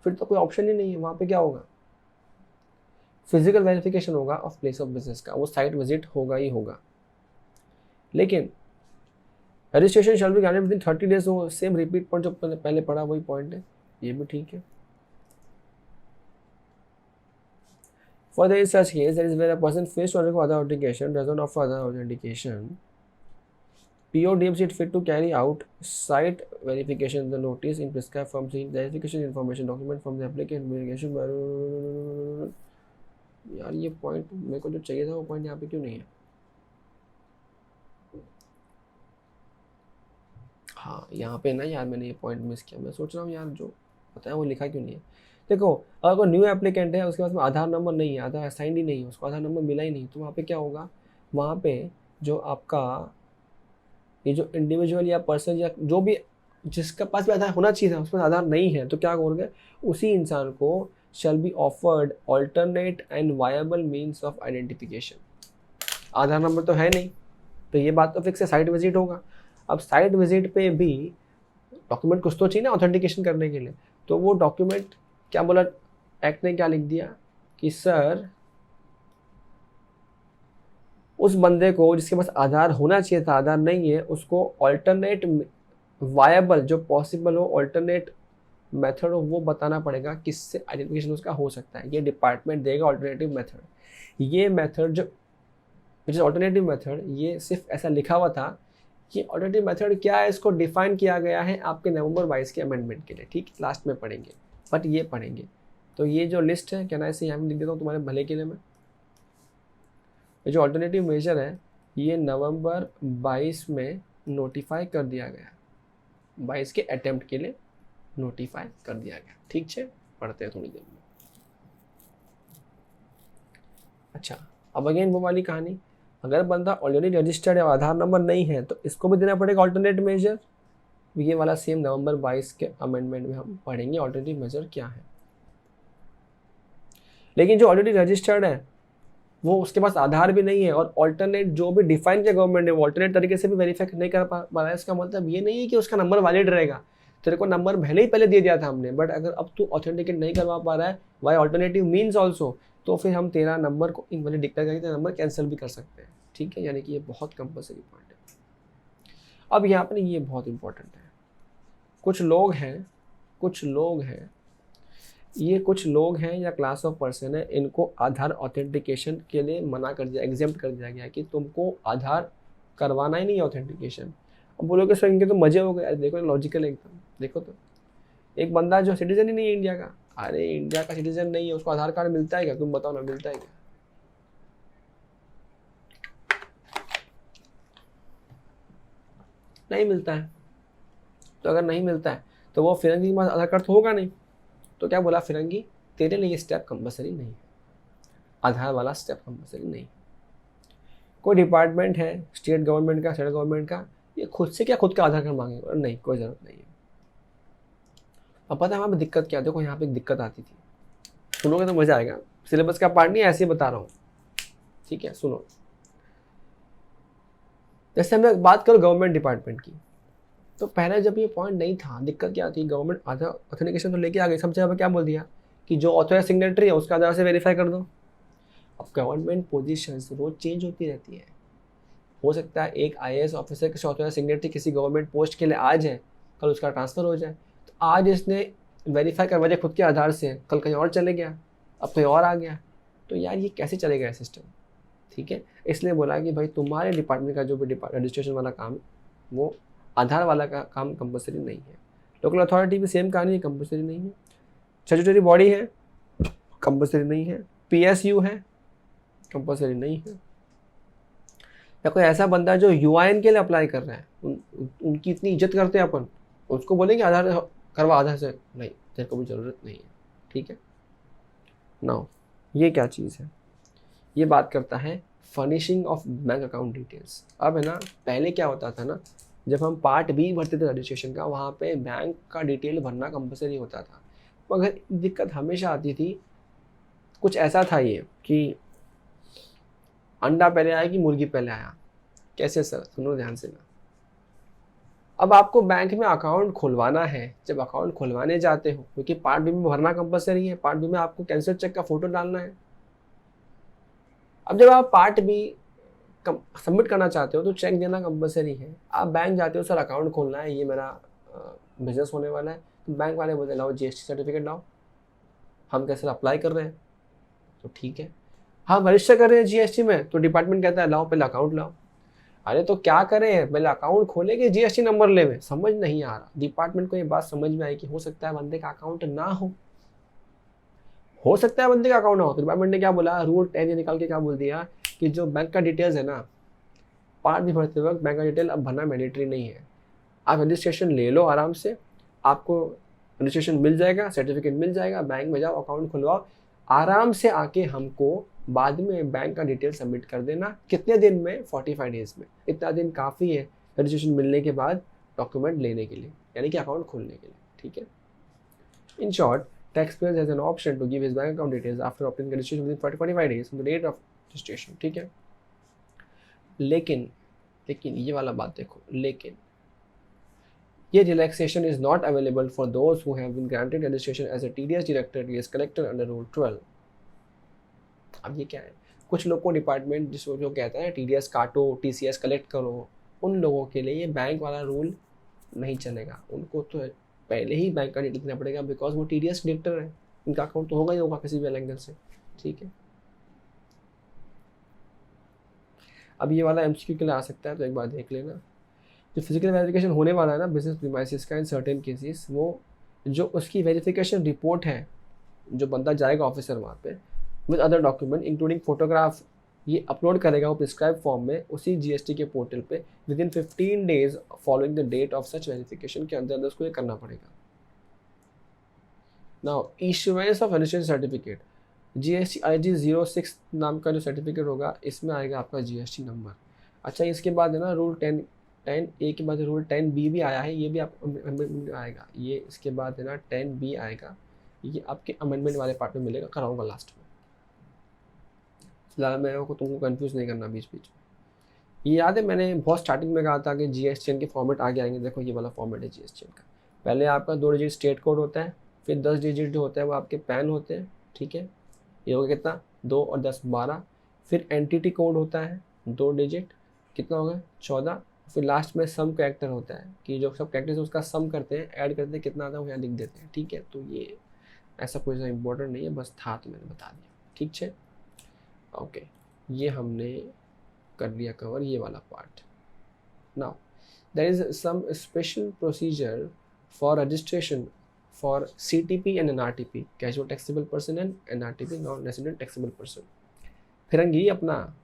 फिर तो कोई ऑप्शन ही नहीं है, वहाँ पे क्या होगा? फिजिकल वेरिफिकेशन होगा ऑफ प्लेस ऑफ बिजनेस का, वो साइट विजिट होगा ही होगा। लेकिन registration shall be granted with in 30 days, वो सेम रिपीट पॉइंट जो पहले पढ़ा वही पॉइंट है, ये भी ठीक है। Further, in such case, that is where a person fails to undergo other authentication, does not offer other authentication, PO deems it fit to carry out site verification. The notice in prescribed form the verification information document from the applicant verification. यार ये पॉइंट मेरे को जो चाहिए था वो पॉइंट यहाँ पे क्यों नहीं है? हाँ यहाँ पे ना यार मैंने ये पॉइंट मिस किया. मैं सोच रहा हूँ यार जो पता है वो लिखा क्यों नहीं है. देखो अगर कोई न्यू एप्लीकेंट है उसके पास में आधार नंबर नहीं है, आधार असाइंड ही नहीं है, उसको आधार नंबर मिला ही नहीं, तो वहाँ पे क्या होगा, वहाँ पे जो आपका ये जो इंडिविजुअल या पर्सन या जो भी जिसका पास भी आधार होना चाहिए था उसमें आधार नहीं है, तो क्या करोगे, उसी इंसान को shall be offered alternate and viable means of identification. Aadhaar number तो है नहीं, तो ये बात तो फिक्स है, साइट विजिट होगा. अब साइट विजिट पे भी डॉक्यूमेंट कुछ तो चाहिए ना ऑथेंटिकेशन करने के लिए, तो वो डॉक्यूमेंट क्या बोला एक्ट ने, क्या लिख दिया कि सर उस बंदे को जिसके पास आधार होना चाहिए था आधार नहीं है, उसको ऑल्टरनेट वायबल जो पॉसिबल हो ऑल्टरनेट मेथड हो वो बताना पड़ेगा किससे आइडेंटिफिकेशन उसका हो सकता है. ये डिपार्टमेंट देगा ऑल्टरनेटिव मेथड. ये मेथड जो विच इज ऑल्टरनेटिव मेथड, ये सिर्फ ऐसा लिखा हुआ था. ये ऑल्टरनेटिव मेथड क्या है इसको डिफाइन किया गया है आपके नवंबर 22 के अमेंडमेंट के लिए. ठीक, लास्ट में पढ़ेंगे, बट ये पढ़ेंगे. तो ये जो लिस्ट है क्या ना इसे यहाँ लिख देता हूँ तुम्हारे भले के लिए. मैं ये जो ऑल्टरनेटिव मेजर है ये नवंबर 22 में नोटिफाई कर दिया गया, 22 के अटेम्प्ट के लिए नोटिफाई कर दिया गया. ठीक है, पढ़ते हैं थोड़ी देर में. अच्छा, अब अगेन वो वाली कहानी, अगर बंदा ऑलरेडी रजिस्टर्ड है और आधार नंबर नहीं है तो इसको भी देना पड़ेगा ऑल्टरनेट मेजर. ये वाला सेम नवंबर 22 के अमेंडमेंट में हम पढ़ेंगे ऑल्टरनेटिव मेजर क्या है. लेकिन जो ऑलरेडी रजिस्टर्ड है वो उसके पास आधार भी नहीं है और ऑल्टरनेट जो भी डिफाइन किया गवर्नमेंट ने वो ऑल्टरनेट तरीके से भी वेरीफाई नहीं कर पा रहा है, इसका मतलब ये नहीं है कि उसका नंबर वैलिड रहेगा. तेरे को नंबर पहले ही दे दिया था हमने, बट अगर अब तू ऑथेंटिकेट नहीं करवा पा रहा है वाई ऑल्टरनेटिव मीन्स ऑल्सो, तो फिर हम तेरा नंबर को इनवैलिड डिक्लेयर करके तेरा नंबर कैंसिल भी कर सकते हैं. ठीक है, यानी कि ये बहुत कंपल्सरी पॉइंट है. अब यहाँ पर ये बहुत इंपॉर्टेंट है. कुछ लोग हैं या क्लास ऑफ पर्सन है, इनको आधार ऑथेंटिकेशन के लिए मना कर दिया, एग्जेम्प्ट कर दिया गया कि तुमको आधार करवाना ही नहीं है ऑथेंटिकेशन. अब बोलोगे सर इनके तो मजे हो गए. अरे देखो लॉजिकल एकदम, देखो तो एक बंदा जो सिटीजन ही नहीं है इंडिया का, अरे इंडिया का सिटीजन नहीं है उसको आधार कार्ड मिलता है क्या? तुम बताओ ना, मिलता है क्या? नहीं मिलता है. तो अगर नहीं मिलता है तो वो फिरंगी के पास आधार कार्ड तो होगा नहीं. तो क्या बोला फिरंगी, तेरे लिए स्टेप कंपल्सरी नहीं है, आधार वाला स्टेप कंपल्सरी नहीं. कोई डिपार्टमेंट है स्टेट गवर्नमेंट का, सेंट्रल गवर्नमेंट का, ये खुद से क्या खुद का आधार कार्ड मांगेगा? नहीं, कोई ज़रूरत नहीं है. अब पता है वहाँ पे दिक्कत क्या, देखो यहाँ पे एक दिक्कत आती थी, सुनोगे तो मज़ा आएगा. सिलेबस का पार्ट नहीं, ऐसे ही बता रहा हूँ. ठीक है, सुनो. जैसे हम बात करो गवर्नमेंट डिपार्टमेंट की, तो पहले जब ये पॉइंट नहीं था, दिक्कत क्या थी, गवर्नमेंट आधार ऑथेंटिकेशन तो लेके आ गई, सब जगह पर क्या बोल दिया कि जो ऑथोराइज सिग्नेटरी है उसका आधार से वेरीफाई कर दो. अब गवर्नमेंट पोजीशंस रोज चेंज होती रहती है. हो सकता है एक IAS ऑफिसर किसी ऑथोराइज सिग्नेटरी किसी गवर्नमेंट पोस्ट के लिए आ जाए, कल उसका ट्रांसफ़र हो जाए. तो आज इसने वेरीफाई करवा दिया खुद के आधार से, कल कहीं और चले गया, अब कहीं और आ गया. तो यार ये कैसे चलेगा सिस्टम? ठीक है, इसलिए बोला कि भाई तुम्हारे डिपार्टमेंट का जो भी रजिस्ट्रेशन वाला काम वो आधार वाला का काम कंपल्सरी नहीं है. लोकल अथॉरिटी भी सेम कहानी है, कंपल्सरी नहीं है. स्टैट्यूटरी बॉडी है, कंपल्सरी नहीं है. PSU है, कंपल्सरी नहीं है. या कोई ऐसा बंदा जो UIN के लिए अप्लाई कर रहा है, उनकी इतनी इज्जत करते हैं अपन, उसको बोलेंगे आधार करवा, आधार से नहीं, तेरे को भी ज़रूरत नहीं है. ठीक है. नाउ ये क्या चीज़ है, ये बात करता है furnishing of bank account details. अब है ना, पहले क्या होता था ना, जब हम पार्ट B भरते थे रजिस्ट्रेशन का, वहाँ पे बैंक का डिटेल भरना कंपल्सरी होता था. मगर दिक्कत हमेशा आती थी, कुछ ऐसा था ये कि अंडा पहले आया कि मुर्गी पहले आया. कैसे सर? सुनो ध्यान से ना. अब आपको बैंक में अकाउंट खुलवाना है, जब अकाउंट खुलवाने जाते हो, क्योंकि पार्ट B में भरना कंपल्सरी है, पार्ट B में आपको कैंसर चेक का फोटो डालना है. अब जब आप पार्ट B सबमिट करना चाहते हो तो चेक देना कंपल्सरी है. आप बैंक जाते हो, सर अकाउंट खोलना है, ये मेरा बिजनेस होने वाला है, तो बैंक वाले बोलते लाओ GST सर्टिफिकेट लाओ, हम कैसे अप्लाई कर रहे हैं. तो ठीक है, हम रजिस्टर कर रहे हैं जीएसटी में, तो डिपार्टमेंट कहता है लाओ पहले अकाउंट लाओ। अरे तो क्या करें, पहले अकाउंट खोलेंगे जीएसटी नंबर लेवे, समझ नहीं आ रहा। डिपार्टमेंट को ये बात समझ में आई कि हो सकता है बंदे का अकाउंट ना हो सकता है बंदे का अकाउंट ना हो। तो डिपार्टमेंट ने क्या बोला, रूल 10 निकाल के क्या बोल दिया कि जो बैंक का डिटेल्स है ना, पार्ट भी भरते वक्त बैंक का डिटेल अब भरना मैंडेटरी नहीं है। आप रजिस्ट्रेशन ले लो आराम से, आपको रजिस्ट्रेशन मिल जाएगा, सर्टिफिकेट मिल जाएगा, बैंक में जाओ, अकाउंट खुलवाओ, आराम से आके हमको बाद में बैंक का डिटेल सबमिट कर देना। कितने दिन में? 45 डेज में। इतना दिन काफ़ी है रजिस्ट्रेशन मिलने के बाद डॉक्यूमेंट लेने के लिए, यानी कि अकाउंट खोलने के लिए, ठीक है। In short, taxpayer has an option to give his bank account details after obtaining registration within 45 days from the date of registration, ठीक है। लेकिन ये वाला बात देखो, लेकिन ये relaxation is not available for those who have been granted registration as a TDS director, TDS collector under rule 12। अब ये क्या है, कुछ लोग को डिपार्टमेंट जिसको जो कहता है टीडीएस काटो, टीसीएस कलेक्ट करो, उन लोगों के लिए ये बैंक वाला रूल नहीं चलेगा। उनको तो पहले ही बैंक का डिटेल देना पड़ेगा, बिकॉज वो टीडीएस डायरेक्टर है, इनका अकाउंट तो होगा ही होगा किसी भी एंगल से, ठीक है। अब ये वाला एमसीक्यू के लिए आ सकता है, तो एक बार देख लेना। जो फिजिकल वेरिफिकेशन होने वाला है ना बिजनेस प्रीमाइसेस का इन सर्टेन केसेस, वो जो उसकी वेरिफिकेशन रिपोर्ट है, जो बंदा जाएगा ऑफिसर वहाँ पे with other document including photograph, ये अपलोड करेगा वो प्रिस्क्राइब फॉर्म में उसी जीएसटी के पोर्टल पे within 15 days following the date of such verification के अंदर उसको ये करना पड़ेगा। Now issuance of registration certificate, GST IG 06 नाम का जो सर्टिफिकेट होगा, इसमें आएगा आपका जीएसटी नंबर। अच्छा, इसके बाद है ना रूल 10A के बाद रूल 10B भी आया है, ये भी आप आएगा, ये इसके बाद है ना 10B आएगा, ये आपके अमेंडमेंट वाले पार्ट में मिलेगा, कराऊंगा लास्ट में। फिलहाल मैं तुमको कंफ्यूज नहीं करना बीच बीच में। ये याद है मैंने बहुत स्टार्टिंग में कहा था कि जीएसटीएन के फॉर्मेट आगे आएंगे। देखो ये वाला फॉर्मेट है जीएसटीएन का। पहले आपका 2 डिजिट स्टेट कोड होता है, फिर 10 डिजिट जो होता है वो आपके पैन होते हैं, ठीक है। ये हो गया कितना, 2 और 10 12। फिर एंटिटी कोड होता है 2 डिजिट, कितना होगा 14। फिर लास्ट में सम कैरेक्टर होता है कि जो सब कैरेक्टर्स उसका सम करते हैं, ऐड करते हैं, कितना आता है वो यहाँ लिख देते हैं, ठीक है। तो ये ऐसा कोई सा इंपॉर्टेंट नहीं है, बस था तो मैंने बता दिया, ठीक है। ओके, ये हमने कर लिया कवर ये वाला part. Now there is some special procedure for registration for CTP and NRTP, casual taxable person and NRTP, non resident taxable person. फिरंगी अपना,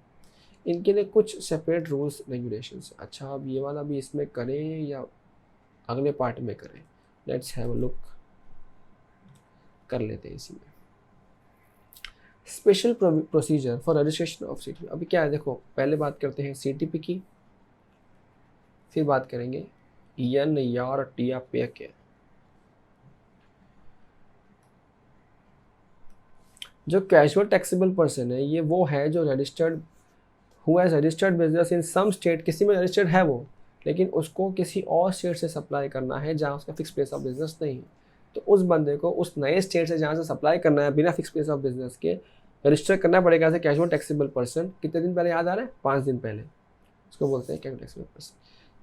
इनके लिए कुछ सेपरेट रूल्स रेगुलेशंस। अच्छा, अब ये वाला भी इसमें करें या अगले पार्ट में करें, लेट्स हैव अ लुक, कर लेते हैं इसी में। Special procedure for registration of CTP। अभी क्या है देखो, पहले बात करते हैं CTP की, फिर बात करेंगे NRTP के। जो कैजुअल टैक्सेबल पर्सन है, ये वो है जो registered who has registered business in some state, किसी में रजिस्टर्ड है वो, लेकिन उसको किसी और स्टेट से सप्लाई करना है जहाँ उसका फिक्स प्लेस ऑफ बिजनेस नहीं है। तो उस बंदे को उस नए स्टेट से जहाँ से सप्लाई करना है बिना फिक्स प्लेस ऑफ बिजनेस के रजिस्टर करना पड़ेगा as a casual taxable person. कितने दिन पहले याद आ रहा है? 5 दिन पहले, उसको बोलते हैं कैजुअल टैक्सेबल पर्सन।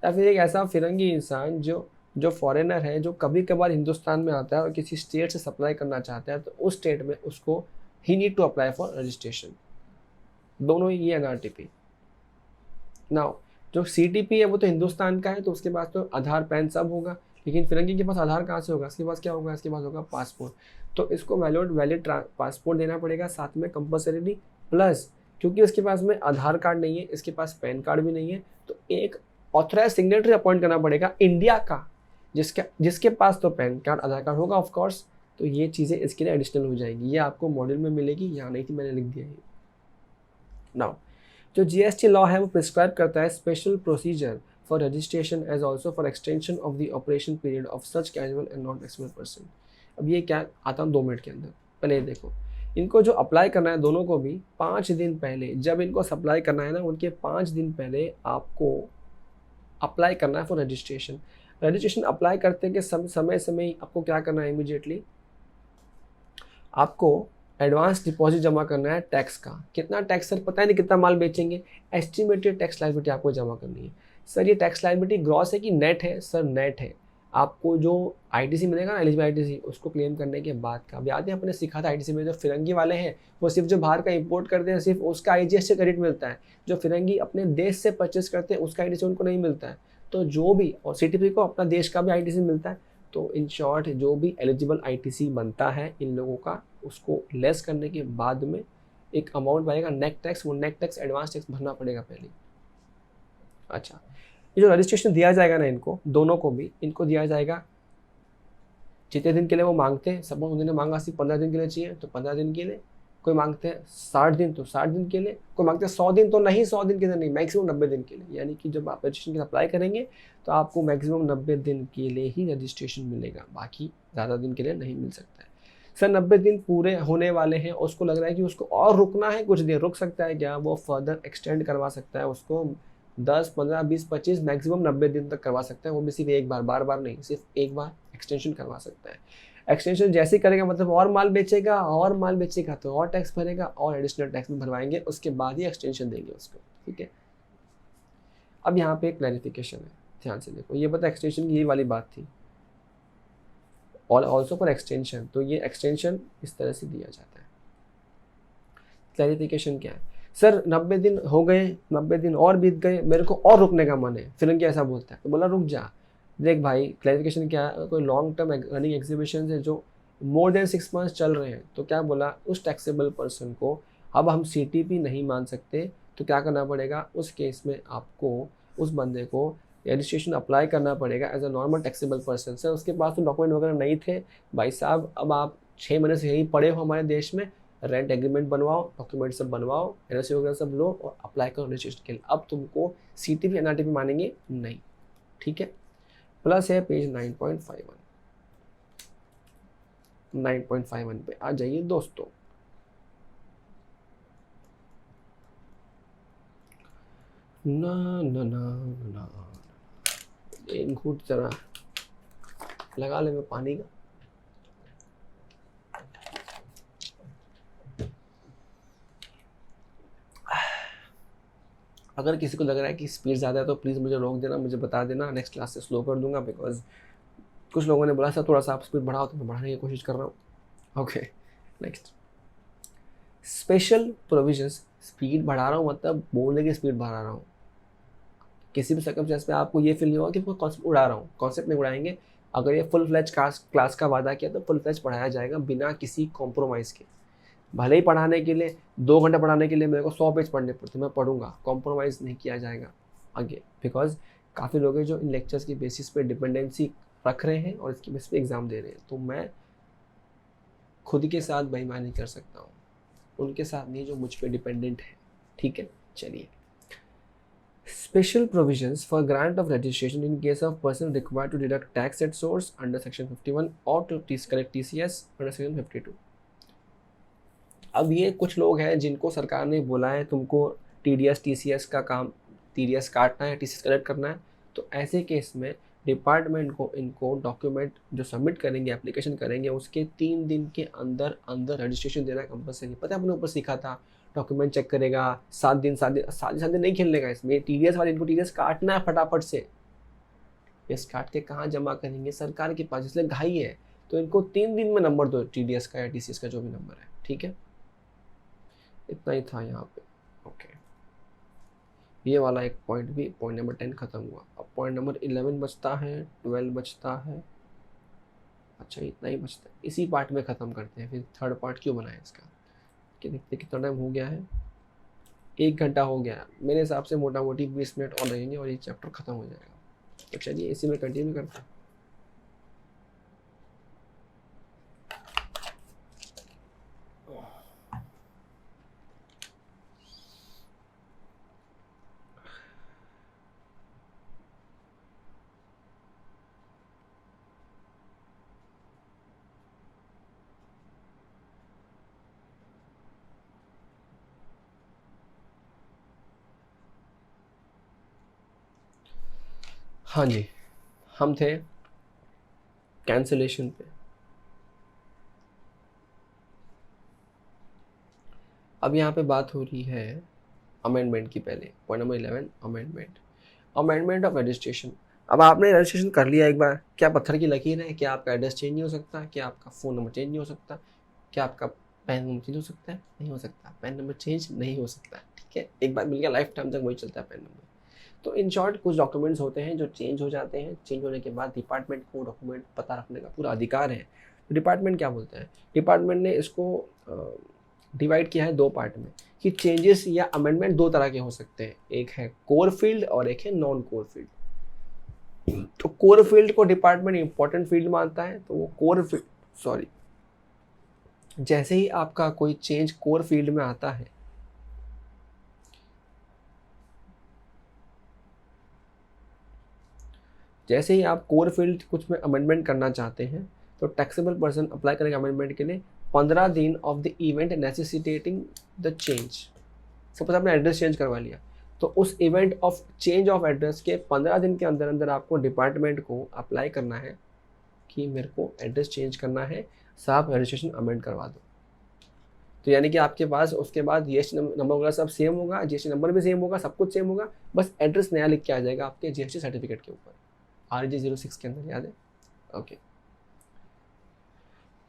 या फिर एक ऐसा फिरंगी इंसान जो फॉरेनर है, जो कभी कभार हिंदुस्तान में आता है और किसी स्टेट से सप्लाई करना चाहता है, तो उस स्टेट में उसको ही need to apply for registration. दोनों ही ये NRTP। नाउ जो CTP है वो तो हिंदुस्तान का है, तो उसके पास तो आधार पैन सब होगा, लेकिन फिरंगी के पास आधार कहाँ से होगा? इसके पास क्या होगा? इसके पास होगा पासपोर्ट। तो इसको वैलिड पासपोर्ट देना पड़ेगा साथ में कंपल्सरीली, प्लस क्योंकि उसके पास में आधार कार्ड नहीं है, इसके पास पैन कार्ड भी नहीं है, तो एक ऑथराइज सिग्नेटरी अपॉइंट करना पड़ेगा इंडिया का, जिसके पास तो पैन कार्ड आधार कार्ड होगा ऑफ कोर्स। तो ये चीज़ें इसके लिए एडिशनल हो जाएंगी, ये आपको मॉड्यूल में मिलेगी, यहाँ नहीं थी मैंने लिख दिया है। नाउ जो GST लॉ है वो प्रिस्क्राइब करता है special procedure for registration as also for extension of the operation period of such casual and non taxable person. अब ये क्या आता है 2 मिनट के अंदर। पहले ये देखो, इनको जो अप्लाई करना है दोनों को भी 5 दिन पहले, जब इनको सप्लाई करना है ना उनके 5 दिन पहले आपको अप्लाई करना है फॉर रजिस्ट्रेशन। रजिस्ट्रेशन अप्लाई करते के समय आपको क्या करना है, इमीडिएटली आपको एडवांस डिपॉजिट जमा करना है टैक्स का। कितना टैक्स सर? पता है नहीं कितना माल बेचेंगे, एस्टिमेटेड टैक्स लायबिलिटी आपको जमा करनी है। सर ये टैक्स लायबिलिटी ग्रॉस है कि नेट है? सर नेट है। आपको जो आईटीसी मिलेगा ना, एलिजिबल आईटीसी, उसको क्लेम करने के बाद का, अब याद है अपने सीखा था आईटीसी में, जो फिरंगी वाले हैं वो सिर्फ जो बाहर का इंपोर्ट करते हैं सिर्फ उसका आईजीएस से क्रेडिट मिलता है, जो फिरंगी अपने देश से परचेस करते हैं उसका आईटीसी उनको नहीं मिलता है। तो जो भी, और सीटीपी को अपना देश का भी आईटीसी मिलता है। तो इन शॉर्ट जो भी एलिजिबल आईटीसी बनता है इन लोगों का, उसको लेस करने के बाद में एक अमाउंट बनेगा नेट टैक्स, वो नेट टैक्स एडवांस टैक्स भरना पड़ेगा पहले। अच्छा, ये जो रजिस्ट्रेशन दिया जाएगा ना इनको दोनों को भी, इनको दिया जाएगा जितने दिन के लिए वो मांगते हैं। सपोज उन्होंने मांगा सिर्फ 15 दिन के लिए चाहिए तो 15 दिन के लिए, कोई मांगते हैं 60 दिन तो 60 दिन के लिए, कोई मांगते हैं 100 दिन तो नहीं 100 दिन के लिए नहीं, मैक्सिमम 90 दिन के लिए। यानी कि जब आप रजिस्ट्रेशन के लिए अप्लाई करेंगे तो आपको मैक्सिमम 90 दिन के लिए ही रजिस्ट्रेशन मिलेगा, बाकी ज़्यादा दिन के लिए नहीं मिल सकता है। सर 90 दिन पूरे होने वाले हैं, उसको लग रहा है कि उसको और रुकना है, कुछ देर रुक सकता है क्या, वो फर्दर एक्सटेंड करवा सकता है उसको 10, 15, 20, 25 मैक्सिमम 90 दिन तक करवा सकता है। वो भी सिर्फ एक बार, बार बार नहीं, सिर्फ एक बार एक्सटेंशन करवा सकता है। एक्सटेंशन जैसे ही करेगा मतलब और माल बेचेगा, और माल बेचेगा तो और टैक्स भरेगा, और एडिशनल टैक्स भी भरवाएंगे, उसके बाद ही एक्सटेंशन देंगे उसको। ठीक है, अब यहाँ पे क्लैरिफिकेशन है, ध्यान से देखो। ये पता एक्सटेंशन की यही वाली बात थी, और ऑल्सो फॉर एक्सटेंशन, तो ये एक्सटेंशन इस तरह से दिया जाता है। क्लैरिफिकेशन क्या है, सर 90 दिन हो गए, 90 दिन और बीत गए, मेरे को और रुकने का मन है, फिर क्या ऐसा बोलता है, तो बोला रुक जा। देख भाई क्लैरिफिकेशन क्या है, कोई लॉन्ग टर्म रनिंग एग्जीबिशन है जो मोर देन 6 मंथ्स चल रहे हैं, तो क्या बोला, उस टैक्सेबल पर्सन को अब हम सीटीपी नहीं मान सकते, तो क्या करना पड़ेगा, उस केस में आपको उस बंदे को रजिस्ट्रेशन अप्लाई करना पड़ेगा as a normal taxable person. Sir उसके पास तो डॉक्यूमेंट वगैरह नहीं थे, भाई साहब अब आप 6 महीने से यहीं पड़े हो हमारे देश में, रेंट एग्रीमेंट बनवाओ, डॉक्यूमेंट सब बनवाओ, एनओसी वगैरह सब लो और अप्लाई करो रजिस्ट्रेशन के लिए। अब तुमको सीटीपी एनआरटीपी मानेंगे नहीं। ठीक है, प्लस है पेज 9.51, 9.51 पे आ जाइए दोस्तों। ना ना ना ना, एक घूंट जरा लगा ले मैं पानी का। अगर किसी को लग रहा है कि स्पीड ज़्यादा है तो प्लीज़ मुझे रोक देना, मुझे बता देना, नेक्स्ट क्लास से स्लो कर दूंगा, बिकॉज कुछ लोगों ने बोला सर थोड़ा सा आप स्पीड बढ़ाओ, तो मैं बढ़ाने की कोशिश कर रहा हूँ। Okay, next special provisions, speed बढ़ा रहा हूँ मतलब बोलने की स्पीड बढ़ा रहा हूँ। किसी भी सर्कमस्टेंस में आपको ये फील नहीं होगा कि मैं कॉन्सेप्ट उड़ा रहा हूँ, कॉन्सेप्ट नहीं उड़ाएंगे। अगर ये फुल फ्लैज क्लास का वादा किया तो फुल फ्लैज पढ़ाया जाएगा बिना किसी कॉम्प्रोमाइज़ के। भले ही पढ़ाने के लिए 2 घंटे पढ़ाने के लिए मेरे को 100 पेज पढ़ने पड़ते, मैं पढ़ूंगा, कॉम्प्रोमाइज़ नहीं किया जाएगा आगे, बिकॉज काफ़ी लोग हैं जो इन लेक्चर्स की बेसिस पे डिपेंडेंसी रख रहे हैं और इसकी बेसिस पे एग्ज़ाम दे रहे हैं, तो मैं खुद के साथ बेईमानी कर सकता हूँ, उनके साथ नहीं जो मुझ पे डिपेंडेंट है। ठीक है, चलिए। Special provisions for grant of registration in case of person required to deduct tax at source under section 51 or to collect TCS under section 52। अब ये कुछ लोग हैं जिनको सरकार ने बोला है तुमको TDS TCS का काम, TDS काटना है, TCS कलेक्ट करना है, तो ऐसे केस में डिपार्टमेंट को इनको डॉक्यूमेंट जो सबमिट करेंगे, एप्लीकेशन करेंगे, उसके 3 दिन के अंदर अंदर रजिस्ट्रेशन देना कंपलसरी। पता है अपने ऊपर सीखा था, डॉक्यूमेंट चेक करेगा, 7 दिन 7 दिन नहीं खेलने का इसमें। TDS वाले इनको TDS काटना है फटाफट से, TDS काट के कहाँ जमा करेंगे, सरकार के पास, इसलिए घाई है, तो इनको 3 दिन में नंबर दो TDS का या TCS का जो भी नंबर है। ठीक है, इतना ही था यहाँ पे। ओके, ये वाला एक पॉइंट भी, पॉइंट नंबर 10 खत्म हुआ। अब पॉइंट नंबर 11 बचता है, 12 बचता है, अच्छा इतना ही बचता है, इसी पार्ट में ख़त्म करते हैं, फिर थर्ड पार्ट क्यों बनाया इसका, कि देखते कितना टाइम हो गया है। 1 घंटा हो गया, मेरे हिसाब से मोटा मोटी 20 मिनट और लगेंगे और ये चैप्टर ख़त्म हो जाएगा। तो चलिए इसी में कंटिन्यू करते हैं। हाँ जी, हम थे कैंसिलेशन पे। अब यहाँ पे बात हो रही है अमेंडमेंट की। पहले point number 11 amendment, amendment of registration. अब आपने रजिस्ट्रेशन कर लिया एक बार, क्या पत्थर की लकीर है? क्या आपका एड्रेस चेंज नहीं हो सकता? क्या आपका फ़ोन नंबर चेंज नहीं हो सकता? क्या आपका पैन नंबर चेंज हो सकता है? नहीं हो सकता। पैन नंबर चेंज नहीं हो सकता, ठीक है? एक बार मिल गया, लाइफ टाइम तक वही चलता है पैन नंबर। तो इन शॉर्ट कुछ डॉक्यूमेंट्स होते हैं जो चेंज हो जाते हैं। चेंज होने के बाद डिपार्टमेंट को डॉक्यूमेंट पता रखने का पूरा अधिकार है। तो डिपार्टमेंट क्या बोलता है? डिपार्टमेंट ने इसको डिवाइड किया है दो पार्ट में कि चेंजेस या अमेंडमेंट दो तरह के हो सकते हैं, एक है कोर फील्ड और एक है नॉन कोर फील्ड। तो कोर फील्ड को डिपार्टमेंट इंपॉर्टेंट फील्ड मानता है, तो वो कोर फील्ड सॉरी जैसे ही आपका कोई चेंज कोर फील्ड में आता है, जैसे ही आप कोर फील्ड कुछ में अमेंडमेंट करना चाहते हैं तो टैक्सेबल पर्सन अप्लाई करेगा अमेंडमेंट के लिए 15 दिन of the event necessitating the change. Suppose आपने एड्रेस चेंज करवा लिया, तो उस event of change of address के 15 दिन के अंदर अंदर आपको डिपार्टमेंट को अप्लाई करना है कि मेरे को एड्रेस चेंज करना है, साहब रजिस्ट्रेशन अमेंड करवा दो। तो यानी कि आपके पास उसके बाद जीएसटी नंबर वगैरह सब सेम होगा, जीएसटी नंबर भी सेम होगा, सब कुछ सेम होगा, बस एड्रेस नया लिख के आ जाएगा आपके जीएसटी सर्टिफिकेट के ऊपर, RG06 के अंदर, याद है? ओके।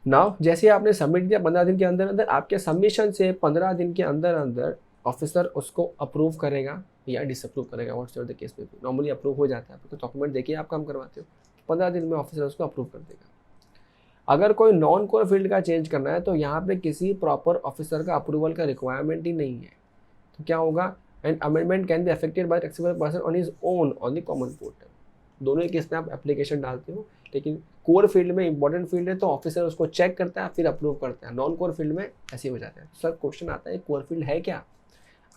नाउ जैसे आपने सबमिट किया 15 दिन के अंदर अंदर, आपके सबमिशन से 15 दिन के अंदर अंदर ऑफिसर उसको अप्रूव करेगा या डिसअप्रूव करेगा, व्हाट्स द केस में। नॉर्मली अप्रूव हो जाता है, आपको डॉक्यूमेंट देखिए आप काम करवाते हो, 15 दिन में ऑफिसर उसको अप्रूव कर देगा। अगर कोई नॉन कोर फील्ड का चेंज करना है तो यहाँ पे किसी प्रॉपर ऑफिसर का अप्रूवल का रिक्वायरमेंट ही नहीं है। तो क्या होगा? And amendment can be affected by taxable person on his own on the common portal. दोनों ही केस में आप एप्लीकेशन डालते हो, लेकिन कोर फील्ड में इंपॉर्टेंट फील्ड है तो ऑफिसर उसको चेक करता है फिर अप्रूव करता है। नॉन कोर फील्ड में ऐसे हो जाता है। सर क्वेश्चन आता है कोर फील्ड है क्या?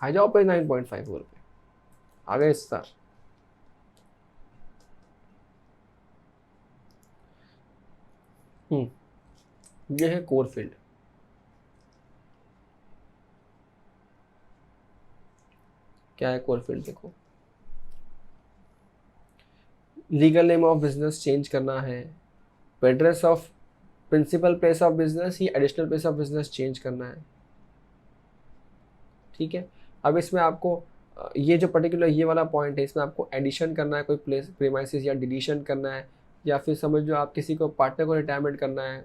आ जाओ पे 9.54 पे आ गए सर। ये है कोर फील्ड। क्या है कोर फील्ड? देखो, legal name of business change करना है, address of principal place of business या additional place of business change करना है, ठीक है। अब इसमें आपको ये जो पर्टिकुलर ये वाला पॉइंट है, इसमें आपको एडिशन करना है, कोई प्लेस प्रीमाइसिस या डिलीशन करना है, या फिर समझ लो आप किसी को पार्टनर को रिटायरमेंट करना है,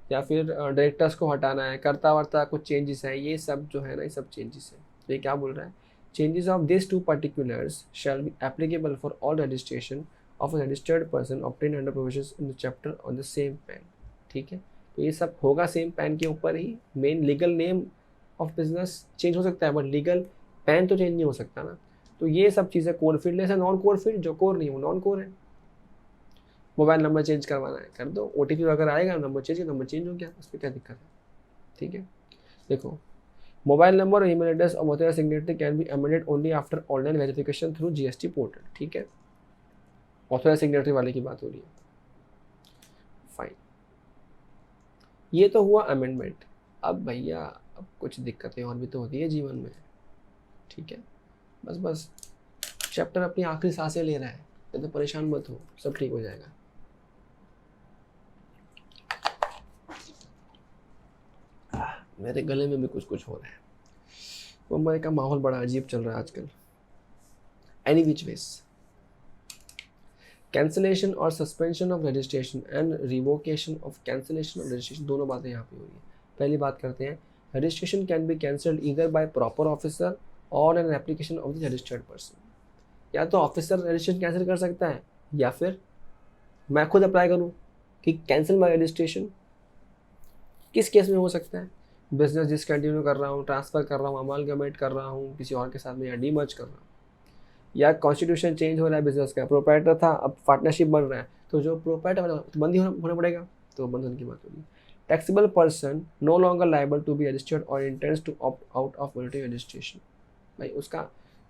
या फिर डायरेक्टर्स को हटाना है, करता वर्ता कुछ चेंजेस है, ये सब जो है ना, ये सब चेंजेस है। तो ये क्या बोल रहा है? Changes of this to particulars shall be applicable for all registration of a registered person obtain under provisions in the chapter on the same PAN, ठीक है। तो ये सब होगा सेम पैन के ऊपर ही। Main legal name of business change हो सकता है बट लीगल पैन तो चेंज नहीं हो सकता ना। तो ये सब चीज़ें कोर फील्ड है। नॉन कोर फील्ड जो कोर नहीं, वो नॉन कोर है। मोबाइल नंबर चेंज करवाना है कर दो, OTP वगैरह आएगा, नंबर चेंज हो गया, उस पर क्या दिक्कत है, ठीक है। देखो, मोबाइल नंबर और ईमेल एड्रेस और authorised signatory can be amended only after online verification through GST portal, ठीक है। ऑथराइज्ड सिग्नेटरी वाले की बात हो रही है, फाइन। ये तो हुआ अमेंडमेंट। अब भैया अब कुछ दिक्कतें और भी तो होती है जीवन में, ठीक है। बस चैप्टर अपनी आखिरी सांसें ले रहा है, तो परेशान मत हो, सब ठीक हो जाएगा। मेरे गले में भी कुछ हो रहा है। मुंबई का माहौल बड़ा अजीब चल रहा है आजकल। एनी विच वेज, कैंसिलेशन और suspension of registration and revocation of cancellation of registration, दोनों बातें यहाँ पे हो रही है। पहली बात करते हैं, registration can be cancelled either by proper officer और an application of the registered person. या तो ऑफिसर रजिस्ट्रेशन कैंसिल कर सकता है या फिर मैं खुद अप्लाई करूँ कि कैंसिल माई रजिस्ट्रेशन। किस केस में हो सकता है? बिजनेस डिसकंटिन्यू कर रहा हूँ, ट्रांसफ़र कर रहा हूँ, अमालगमेट कर रहा हूँ किसी और के साथ में, या डीमर्ज कर रहा हूँ, या कॉन्स्टिट्यूशन चेंज हो रहा है बिजनेस का, प्रोप्राइटर था अब पार्टनरशिप बन रहा है, तो जो प्रोप्राइटर वाला तो बंद ही होना पड़ेगा, तो बंद होने की बात होगी। Taxable person no longer liable to be registered और intends to opt out of voluntary registration. भाई उसका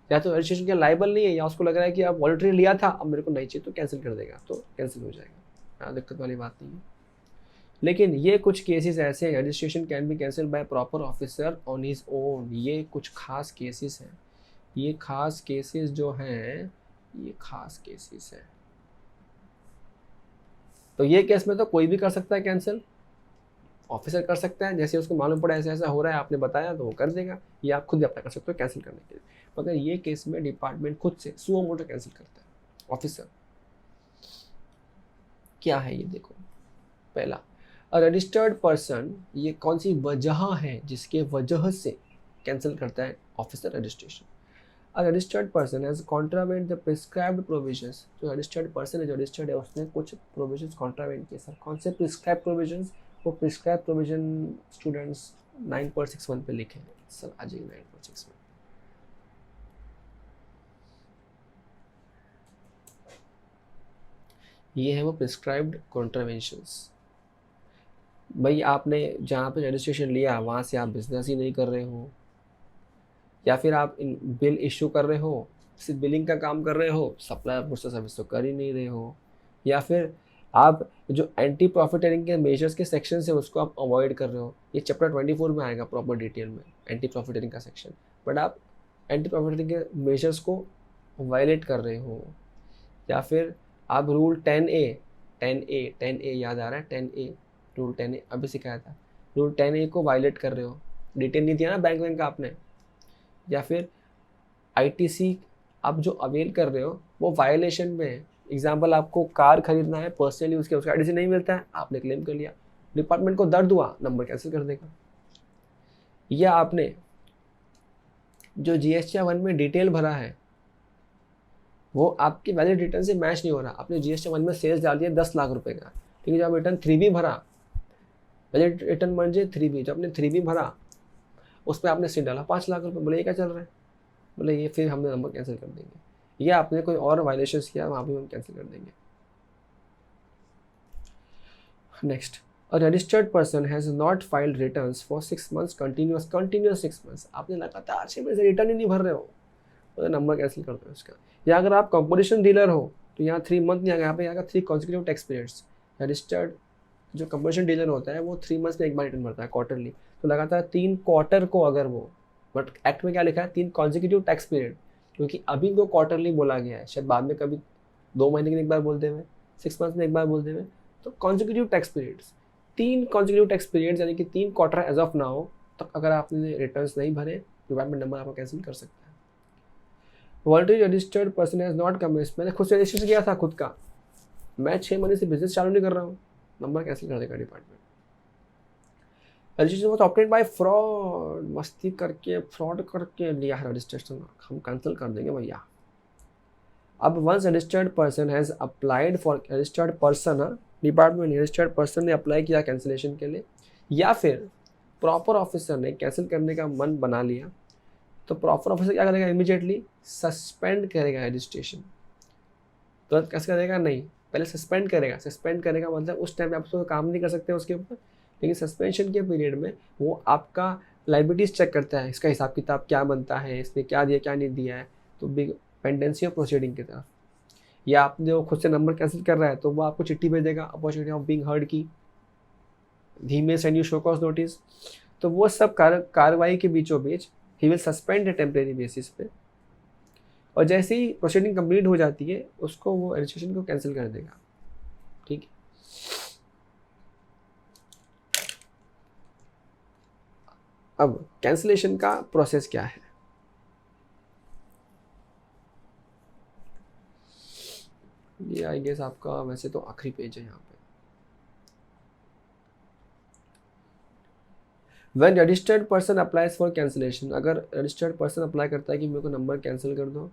या तो रजिस्ट्रेशन के लायबल नहीं है, या उसको लग रहा है कि अब वॉलंटरी लिया था अब मेरे को नहीं चाहिए तो कैंसिल कर देगा, तो कैंसिल हो जाएगा, दिक्कत वाली बात नहीं है। लेकिन ये कुछ केसेस ऐसे हैं, registration can B cancel bye proper officer on his own. ये कुछ खास केसेस हैं, ये खास केसेस जो हैं, ये खास केसेस हैं। तो ये केस में तो कोई भी कर सकता है कैंसिल, ऑफिसर कर सकता है, जैसे उसको मालूम पड़ा ऐसा ऐसा हो रहा है, आपने बताया तो वो कर देगा, या आप खुद भी अप्लाई कर सकते हो कैंसिल करने के लिए। मगर ये केस में डिपार्टमेंट खुद से सुओ मोटो कैंसिल करता है, ऑफिसर। क्या है ये देखो। पहला, अ रजिस्टर्ड पर्सन, ये कौन सी वजह है जिसके वजह से कैंसिल करता है officer registration. A registered person has contravened the prescribed provisions, जो रजिस्टर्ड पर्सन है, जो रजिस्टर्ड है, उसने कुछ प्रोविजंस कॉन्ट्रावेंट किए। सर कौन से प्रिस्क्राइब प्रोविजंस? वो प्रिस्क्राइब प्रोविजन स्टूडेंट्स 9.61 पे लिखे हैं सर, आ जाइए 9.61। ये है वो प्रिस्क्राइब्ड कॉन्ट्रावेंशंस। भाई आपने जहाँ पे रजिस्ट्रेशन लिया वहाँ से आप बिजनेस ही नहीं कर रहे हो, या फिर आप बिल इशू कर रहे हो, सिर्फ बिलिंग का काम कर रहे हो, सप्लाई मुझसे सर्विस तो कर ही नहीं रहे हो, या फिर आप जो एंटी प्रॉफिटरिंग के मेजर्स के सेक्शन है उसको आप अवॉइड कर रहे हो। ये चैप्टर 24 में आएगा प्रॉपर डिटेल में एंटी प्रॉफिटरिंग का सेक्शन, बट आप एंटी प्रॉफिटरिंग के मेजर्स को वायलेट कर रहे हो, या फिर आप रूल 10A याद आ रहा है 10A, रूल 10A अभी सिखाया था, रूल 10A को वायलेट कर रहे हो, डिटेल नहीं दिया ना बैंक का आपने, या फिर आईटीसी आप जो अवेल कर रहे हो वो वायलेशन में है। एग्जाम्पल, आपको कार खरीदना है पर्सनली, उसका आईटीसी नहीं मिलता है, आपने क्लेम कर लिया, डिपार्टमेंट को दर्द हुआ, नंबर कैंसिल कर देगा। या आपने जो जीएसटी 1 में डिटेल भरा है वो आपकी वैलिड रिटर्न से मैच नहीं हो रहा। आपने जीएसटी 1 में सेल्स डाल दिया 10 लाख रुपए का, ठीक है, जब रिटर्न 3B भरा, वैलिड रिटर्न बन जाए 3B, जब आपने 3B भरा उस पर आपने सीट डाला 5 लाख रुपए, बोले ये क्या चल रहा है, बोले ये, फिर हमने नंबर कैंसिल कर देंगे। या आपने कोई और वायलेशन किया, वहाँ भी हम कैंसिल कर देंगे। Next, a registered person has not filed returns for 6 months continuous 6 months, आपने लगातार 6 महीने से रिटर्न ही नहीं भर रहे हो, तो नंबर कैंसिल कर दो इसका। या अगर आप कंपोजिशन डीलर हो तो यहाँ 3 मंथ नहीं आएगा, यहाँ पे आएगा 3 कॉन्सिक्यूटिव टैक्स पीरियड्स। रजिस्टर्ड जो कंपोजिशन डीलर होता है वो 3 मंथ्स में एक बार रिटर्न भरता है क्वार्टरली, तो लगातार 3 क्वार्टर को अगर वो, बट एक्ट में क्या लिखा है 3 कॉन्सिक्यूटिव टैक्स पीरियड, क्योंकि अभी को क्वार्टरली बोला गया है, शायद बाद में कभी 2 महीने के एक बार बोलते हुए, 6 मंथ्स में एक बार बोलते हुए, तो consecutive tax periods 3 consecutive tax periods यानी कि 3 क्वार्टर एज ऑफ नाउ तक अगर आपने रिटर्न्स नहीं भरे, डिपार्टमेंट नंबर आपको कैंसिल कर सकता है। Voluntary registered person has not commence, मैंने खुद से रजिस्ट्रेशन किया था खुद का, मैं 6 महीने से बिजनेस चालू नहीं कर रहा हूँ, नंबर कैंसिल कर देगा department. Registration was obtained by fraud, मस्ती करके फ्रॉड करके लिया है रजिस्ट्रेशन, हम कैंसिल कर देंगे भैया। अब once registered person has applied for, registered person, department registered person ने अप्लाई किया कैंसिलेशन के लिए, या फिर प्रॉपर ऑफिसर ने कैंसिल करने का मन बना लिया, तो प्रॉपर ऑफिसर क्या करेगा, इमीडिएटली सस्पेंड करेगा रजिस्ट्रेशन। तो कैसे करेगा, नहीं, पहले सस्पेंड करेगा। सस्पेंड करेगा मतलब उस टाइम पे आप उसको काम नहीं कर सकते उसके ऊपर, लेकिन सस्पेंशन के पीरियड में वो आपका लाइबिलिटीज चेक करता है, इसका हिसाब किताब क्या बनता है, इसने क्या दिया क्या नहीं दिया है, तो बिग पेंडेंसी ऑफ प्रोसीडिंग की तरफ। या आपने वो खुद से नंबर कैंसिल कर रहा है तो वो आपको चिट्ठी भेजेगा अपॉर्चुनिटी ऑफ बीइंग हर्ड की, he may send you show cause notice. तो वो सब कार्रवाई के बीचों बीच ही विल सस्पेंड टेम्परेरी बेसिस पे, और जैसे ही प्रोसीडिंग कंप्लीट हो जाती है उसको वो रजिस्ट्रेशन को कैंसिल कर देगा, ठीक है। अब कैंसिलेशन का प्रोसेस क्या है, ये आई गेस आपका वैसे तो आखिरी पेज है यहाँ पे। When registered person applies for cancellation, अगर रजिस्टर्ड पर्सन अप्लाई करता है कि मेरे को नंबर कैंसिल कर दो,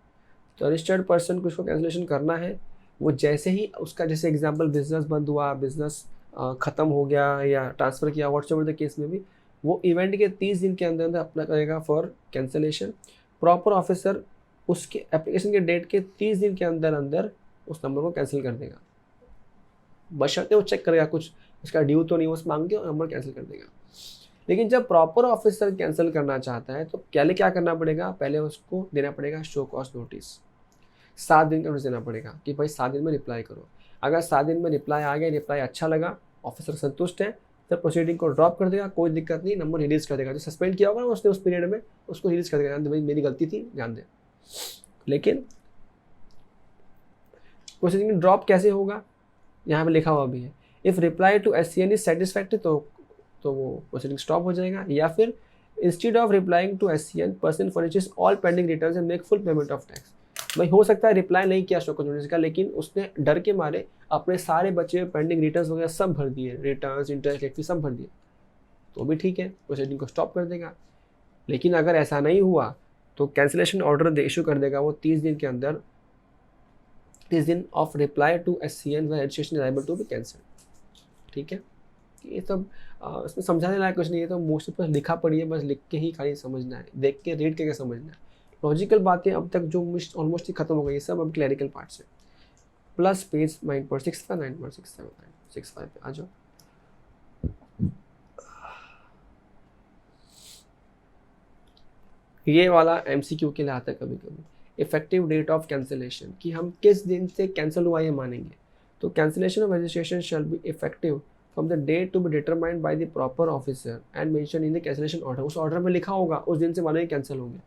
तो रजिस्टर्ड पर्सन को उसको कैंसिलेशन करना है। वो जैसे ही उसका, जैसे एग्जांपल बिजनेस बंद हुआ, बिजनेस ख़त्म हो गया या ट्रांसफ़र किया, व्हाट्सएवर द केस में भी, वो इवेंट के 30 दिन के अंदर अंदर अप्लाई करेगा फॉर कैंसिलेशन। प्रॉपर ऑफिसर उसके एप्लीकेशन के डेट के 30 दिन के अंदर अंदर उस नंबर को कैंसिल कर देगा, बशर्ते वो चेक करेगा कुछ उसका ड्यू तो नहीं, उस मांग के और नंबर कैंसिल कर देगा। लेकिन जब प्रॉपर ऑफिसर कैंसिल करना चाहता है तो पहले क्या करना पड़ेगा, पहले उसको देना पड़ेगा शो कॉज नोटिस, 7 दिन का नोटिस देना पड़ेगा कि भाई 7 दिन में रिप्लाई करो। अगर 7 दिन में रिप्लाई आ गया, रिप्लाई अच्छा लगा, ऑफिसर संतुष्ट है, तो प्रोसीडिंग को ड्रॉप कर देगा, कोई दिक्कत नहीं, नंबर रिलीज कर देगा। जो सस्पेंड किया होगा ना उसने उस पीरियड में, उसको रिलीज कर देगा, भाई मेरी गलती थी, ध्यान दे। लेकिन प्रोसीडिंग ड्रॉप कैसे होगा, यहाँ पे लिखा हुआ भी है, if reply to SCN is satisfactory तो वो प्रोसीडिंग स्टॉप हो जाएगा। या फिर instead of replying to SCN, person furnishes all pending returns and make full payment of tax. भाई हो सकता है रिप्लाई नहीं किया स्टॉक नोटिस का, लेकिन उसने डर के मारे अपने सारे बचे हुए पेंडिंग रिटर्न्स वगैरह सब भर दिए, रिटर्न्स इंटरेस्ट लेट फी सब भर दिए, तो भी ठीक है, प्रोसीडिंग को स्टॉप कर देगा। लेकिन अगर ऐसा नहीं हुआ तो कैंसिलेशन ऑर्डर इशू कर देगा वो 30 दिन के अंदर, 30 दिन ऑफ रिप्लाई टू SCN व registration liable to be cancel. ठीक है, ये सब इसमें समझाने लायक कुछ नहीं है, तो मोस्टली पर लिखा पड़ी है, बस लिख के ही खाली समझना है, देख के रीड करके समझना है। लॉजिकल बातें अब तक जो ऑलमोस्ट ही खत्म हो गई, ये सब अब क्लैरिकल पार्ट्स है। प्लस पेज 9.65 9.67 9.65 पे आ जाओ। ये वाला MCQ के लिए आता है कभी कभी, इफेक्टिव डेट ऑफ कैंसिलेशन, कि हम किस दिन से कैंसिल हुआ ये मानेंगे। तो cancellation of registration shall be effective from the date to be determined by the proper officer and mention in the cancellation order. उस ऑर्डर में लिखा होगा उस दिन से मानेंगे कैंसिल हो गया।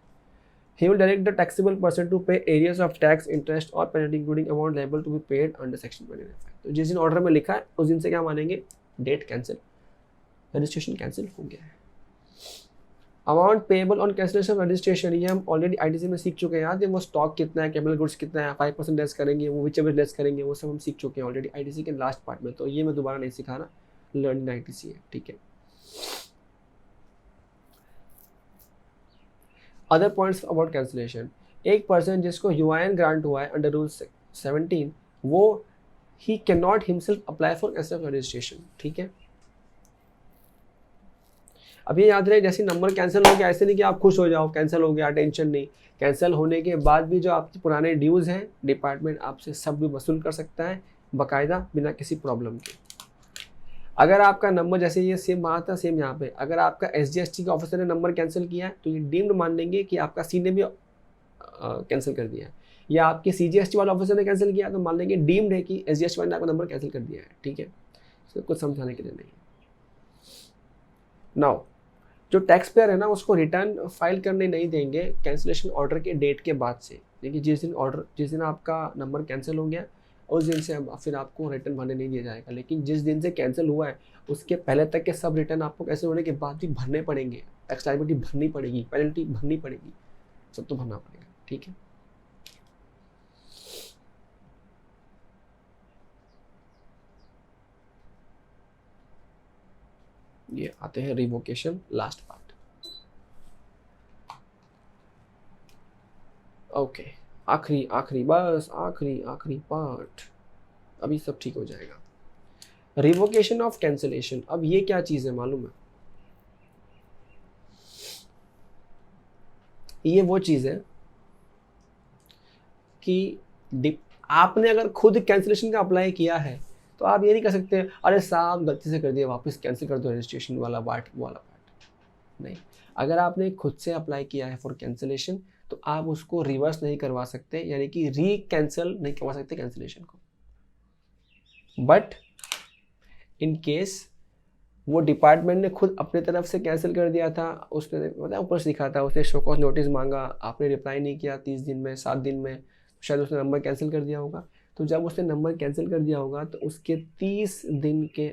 He will direct the taxable person to pay areas of tax, interest और penalty including amount liable to be paid under section 25। तो जिस दिन ऑर्डर में लिखा है उस दिन से क्या मानेंगे, डेट कैंसिल, रजिस्ट्रेशन कैंसिल हो गया है। Amount payable on cancellation of registration, ये हम ऑलरेडी ITC में सीख चुके हैं, याद है वो स्टॉक कितना है, कैपिटल गुड्स कितना है, 5% लेस करेंगे, वो विच एवर लेस करेंगे, वो सब हम सीख चुके हैं ऑलरेडी ITC के लास्ट पार्ट में, तो ये मैं दोबारा नहीं सिखा रहा, लर्निंग ITC है। ठीक है, अदर पॉइंट्स अबाउट कैंसिलेशन, एक पर्सन जिसको UIN ग्रांट हुआ है अंडर रूल 17, वो he can not himself apply for cancellation registration. ठीक है, अब ये याद रहे, जैसे नंबर कैंसिल हो गया ऐसे नहीं कि आप खुश हो जाओ कैंसिल हो गया, टेंशन नहीं, कैंसिल होने के बाद भी जो आपके पुराने ड्यूज़ हैं डिपार्टमेंट आपसे सब भी वसूल कर सकता है बाकायदा, बिना किसी प्रॉब्लम के। अगर आपका नंबर, जैसे ये सेम बात है सेम यहाँ पे, अगर आपका SGST के ऑफिसर ने नंबर कैंसिल किया है तो ये डीम्ड मान लेंगे कि आपका C ने भी कैंसिल कर दिया है, या आपके CGST वाले ऑफिसर ने कैंसिल किया तो मान लेंगे डीम्ड है कि SGST वाले ने आपका नंबर कैंसिल कर दिया है। ठीक है, तो कुछ समझाने के लिए नहीं है। नाउ जो टैक्स पेयर है ना उसको रिटर्न फाइल करने नहीं देंगे कैंसिलेशन ऑर्डर के डेट के बाद से, देखिए जिस दिन आपका नंबर कैंसिल हो गया उस दिन से फिर आपको रिटर्न भरने नहीं दिया जाएगा, लेकिन जिस दिन से कैंसिल हुआ है उसके पहले तक के सब रिटर्न आपको कैंसिल होने के बाद भी भरने पड़ेंगे, टैक्स लायबिलिटी भरनी पड़ेगी, पेनल्टी भरनी पड़ेगी, सब तो भरना पड़ेगा। ठीक है, ये आते हैं रिवोकेशन, लास्ट पार्ट। ओके, आखिरी बस आखिरी पार्ट, अभी सब ठीक हो जाएगा। रिवोकेशन ऑफ कैंसिलेशन, अब ये क्या चीज़ है मालूम है, ये वो चीज़ है कि आपने अगर खुद कैंसिलेशन का अप्लाई किया है तो आप ये नहीं कर सकते अरे साहब गलती से कर दिया वापस कैंसिल कर दो रजिस्ट्रेशन वाला पार्ट। नहीं, अगर आपने खुद से अप्लाई किया है फॉर कैंसिलेशन तो आप उसको रिवर्स नहीं करवा सकते, यानी कि री कैंसिल नहीं करवा सकते कैंसिलेशन को। बट इन केस वो डिपार्टमेंट ने खुद अपने तरफ से कैंसिल कर दिया था, उसने मतलब ऊपर से लिखा था, उसने शो कॉज नोटिस मांगा, आपने रिप्लाई नहीं किया 30 दिन में 7 दिन में, शायद उसने नंबर कैंसिल कर दिया होगा। तो जब उसने नंबर कैंसिल कर दिया होगा तो उसके 30 दिन के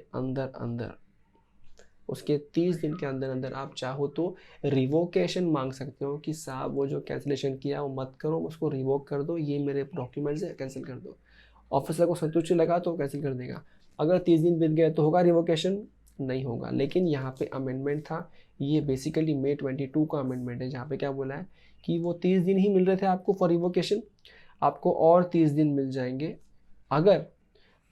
अंदर आप चाहो तो रिवोकेशन मांग सकते हो कि साहब वो जो कैंसिलेशन किया वो मत करो, उसको रिवोक कर दो, ये मेरे डॉक्यूमेंट्स है कैंसिल कर दो। ऑफिसर को संतुष्टि लगा तो कैंसिल कर देगा। अगर 30 दिन बीत गए तो होगा रिवोकेशन? नहीं होगा। लेकिन यहाँ पे अमेंडमेंट था, ये बेसिकली मई 22 का अमेंडमेंट है, जहाँ पे क्या बोला है कि वो 30 दिन ही मिल रहे थे आपको फॉर रिवोकेशन, आपको और 30 दिन मिल जाएंगे अगर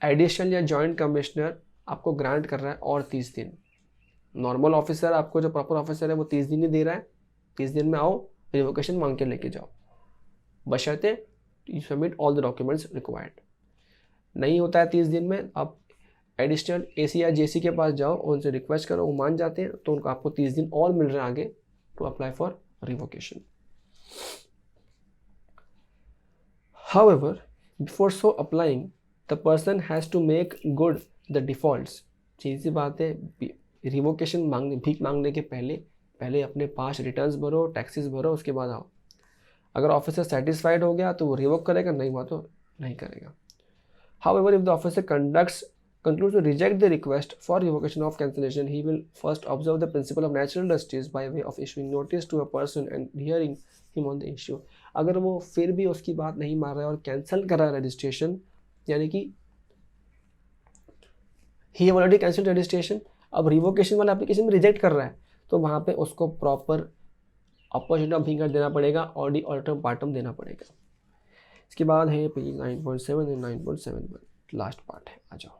एडिशनल या जॉइंट कमिश्नर आपको ग्रांट कर रहा है और 30 दिन। नॉर्मल ऑफिसर आपको जो प्रॉपर ऑफिसर है वो 30 दिन ही दे रहा है, 30 दिन में आओ रिवोकेशन मांग के लेके जाओ, बशर्ते you submit all the documents required. नहीं होता है 30 दिन में, आप एडिशनल AC या JC के पास जाओ, उनसे रिक्वेस्ट करो, वो मान जाते हैं तो उनको आपको 30 दिन और मिल रहा है आगे to apply for revocation. However, before so applying, the person has to make good the defaults। सीधी सी बात है, रिवोकेशन भीख मांगने के पहले अपने 5 रिटर्न्स भरो, टैक्सेस भरो, उसके बाद आओ। अगर ऑफिसर सेटिस्फाइड हो गया तो वो रिवोक करेगा, नहीं हुआ तो नहीं करेगा। However, if the officer conducts concludes to reject the request for revocation of cancellation, he will first observe the principle of natural justice by way of issuing notice to a person and hearing him on the issue. अगर वो फिर भी उसकी बात नहीं मान रहा है और कैंसिल कर रहा है रजिस्ट्रेशन, यानी कि ही ऑलरेडी कैंसिल रजिस्ट्रेशन, अब रिवोकेशन वाला एप्लीकेशन में रिजेक्ट कर रहा है, तो वहाँ पे उसको प्रॉपर अपॉर्चुनिटी ऑफ फिंगर देना पड़ेगा, ऑडी ऑल्टरम पार्टम देना पड़ेगा। इसके बाद है पेज 9.7 एंड 9.7 लास्ट पार्ट है, आ जाओ,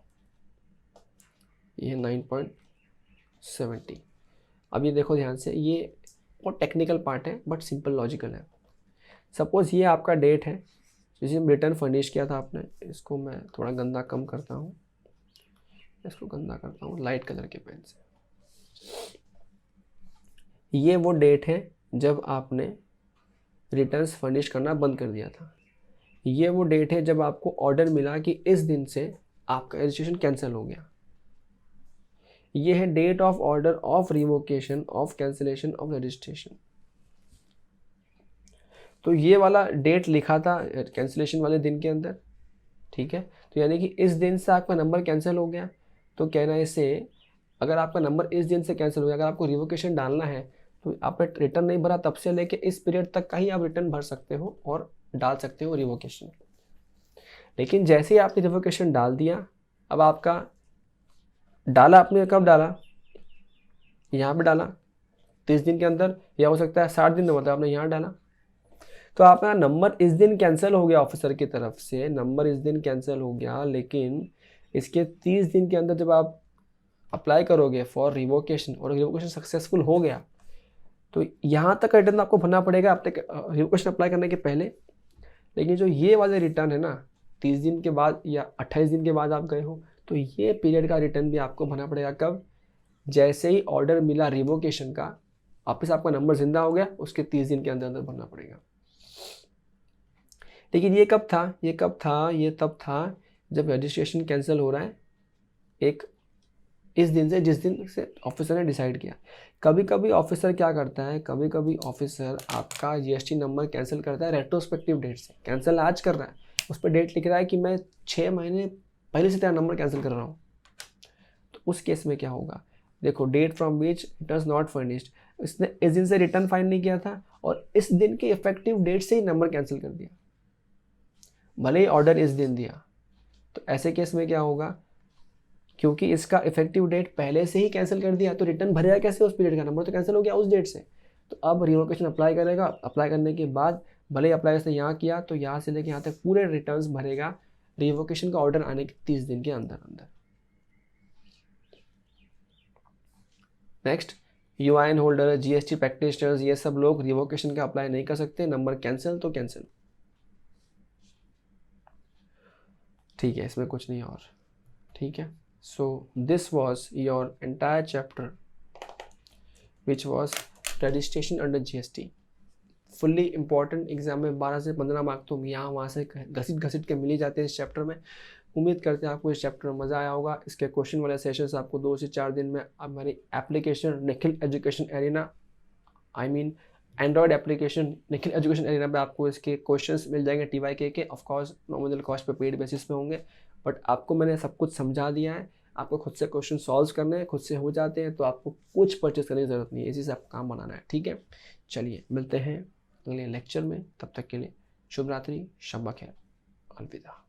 ये 9.70। अब ये देखो ध्यान से, ये बहुत टेक्निकल पार्ट है बट सिंपल लॉजिकल है। सपोज ये आपका डेट है जिसे रिटर्न फर्निश किया था आपने, इसको मैं थोड़ा गंदा कम करता हूँ, इसको गंदा करता हूँ लाइट कलर के पेन से। ये वो डेट है जब आपने रिटर्न्स फर्निश करना बंद कर दिया था। ये वो डेट है जब आपको ऑर्डर मिला कि इस दिन से आपका रजिस्ट्रेशन कैंसिल हो गया। ये है date of order of revocation of cancellation of registration. तो ये वाला डेट लिखा था कैंसिलेशन वाले दिन के अंदर, ठीक है। तो यानी कि इस दिन से आपका नंबर कैंसिल हो गया, तो कहना है इससे, अगर आपका नंबर इस दिन से कैंसिल हो गया, अगर आपको रिवोकेशन डालना है तो आपने रिटर्न नहीं भरा तब से लेके इस पीरियड तक का ही आप रिटर्न भर सकते हो और डाल सकते हो रिवोकेशन। लेकिन जैसे ही आपने रिवोकेशन डाल दिया, अब आपका डाला, आपने कब डाला, यहाँ पे डाला 30 दिन के अंदर, या हो सकता है 60 दिन में, मतलब आपने यहाँ डाला, तो आपका नंबर इस दिन कैंसिल हो गया ऑफिसर की तरफ से, नंबर इस दिन कैंसिल हो गया, लेकिन इसके 30 दिन के अंदर जब आप अप्लाई करोगे फॉर रिवोकेशन और रिवोकेशन सक्सेसफुल हो गया, तो यहाँ तक रिटर्न आपको भरना पड़ेगा आपने रिवोकेशन अप्लाई करने के पहले। लेकिन जो ये वाले रिटर्न है ना, 30 दिन के बाद या 28 दिन के बाद आप गए हो, तो ये पीरियड का रिटर्न भी आपको भरना पड़ेगा। कब? जैसे ही ऑर्डर मिला रिवोकेशन का, वापस आपका नंबर जिंदा हो गया, उसके 30 दिन के अंदर अंदर भरना पड़ेगा। लेकिन ये कब था? ये तब था जब रजिस्ट्रेशन कैंसिल हो रहा है एक इस दिन से, जिस दिन से ऑफिसर ने डिसाइड किया। कभी कभी ऑफिसर क्या करता है, कभी कभी ऑफिसर आपका जीएसटी नंबर कैंसिल करता है रेट्रोस्पेक्टिव डेट से। कैंसिल आज कर रहा है, उस पर डेट लिख रहा है कि मैं 6 महीने पहले से तेरा नंबर कैंसिल कर रहा हूँ। तो उस केस में क्या होगा, देखो, date from which return not furnished, इसने इस दिन से रिटर्न फाइल नहीं किया था और इस दिन के इफेक्टिव डेट से ही नंबर कैंसिल कर दिया, भले ही ऑर्डर इस दिन दिया। तो ऐसे केस में क्या होगा, क्योंकि इसका इफेक्टिव डेट पहले से ही कैंसिल कर दिया, तो रिटर्न भरेगा कैसे उस पीरियड का, नंबर तो कैंसिल हो गया उस डेट से। तो अब रिवोकेशन अप्लाई करेगा, अप्लाई करने के बाद भले ही अप्लाई इसने यहाँ किया, तो यहाँ से लेके यहाँ तक पूरे रिटर्न्स भरेगा रिवोकेशन का ऑर्डर आने के 30 दिन के अंदर अंदर। Next, UIN holder, GST practitioners, ये सब लोग रिवोकेशन का अप्लाई नहीं कर सकते, नंबर कैंसिल तो कैंसिल, ठीक है, इसमें कुछ नहीं और, ठीक है। So this was your entire chapter which was registration under GST. Fully important, exam में 12 से 15 मार्क तो यहाँ वहाँ से घसीट के मिल ही जाते हैं इस चैप्टर में। उम्मीद करते हैं आपको इस चैप्टर में मज़ा आया होगा। इसके क्वेश्चन वाले सेशंस आपको 2 से 4 दिन में हमारी application Nikhil education arena, I mean Android application Nikhil education arena पे आपको इसके क्वेश्चंस मिल जाएंगे TYK के। ऑफकोर्स नॉमिनल कॉस्ट पे पेड बेसिस पे होंगे, बट आपको मैंने सब कुछ समझा दिया है। आपको खुद से क्वेश्चन सॉल्व करने हैं, खुद से हो जाते हैं, तो आपको कुछ परचेस करने की ज़रूरत नहीं है, इसी से आपको काम बनाना है, ठीक है। चलिए मिलते हैं अगले लेक्चर में, तब तक के लिए शुभ रात्रि, शब्बा खैर, अलविदा।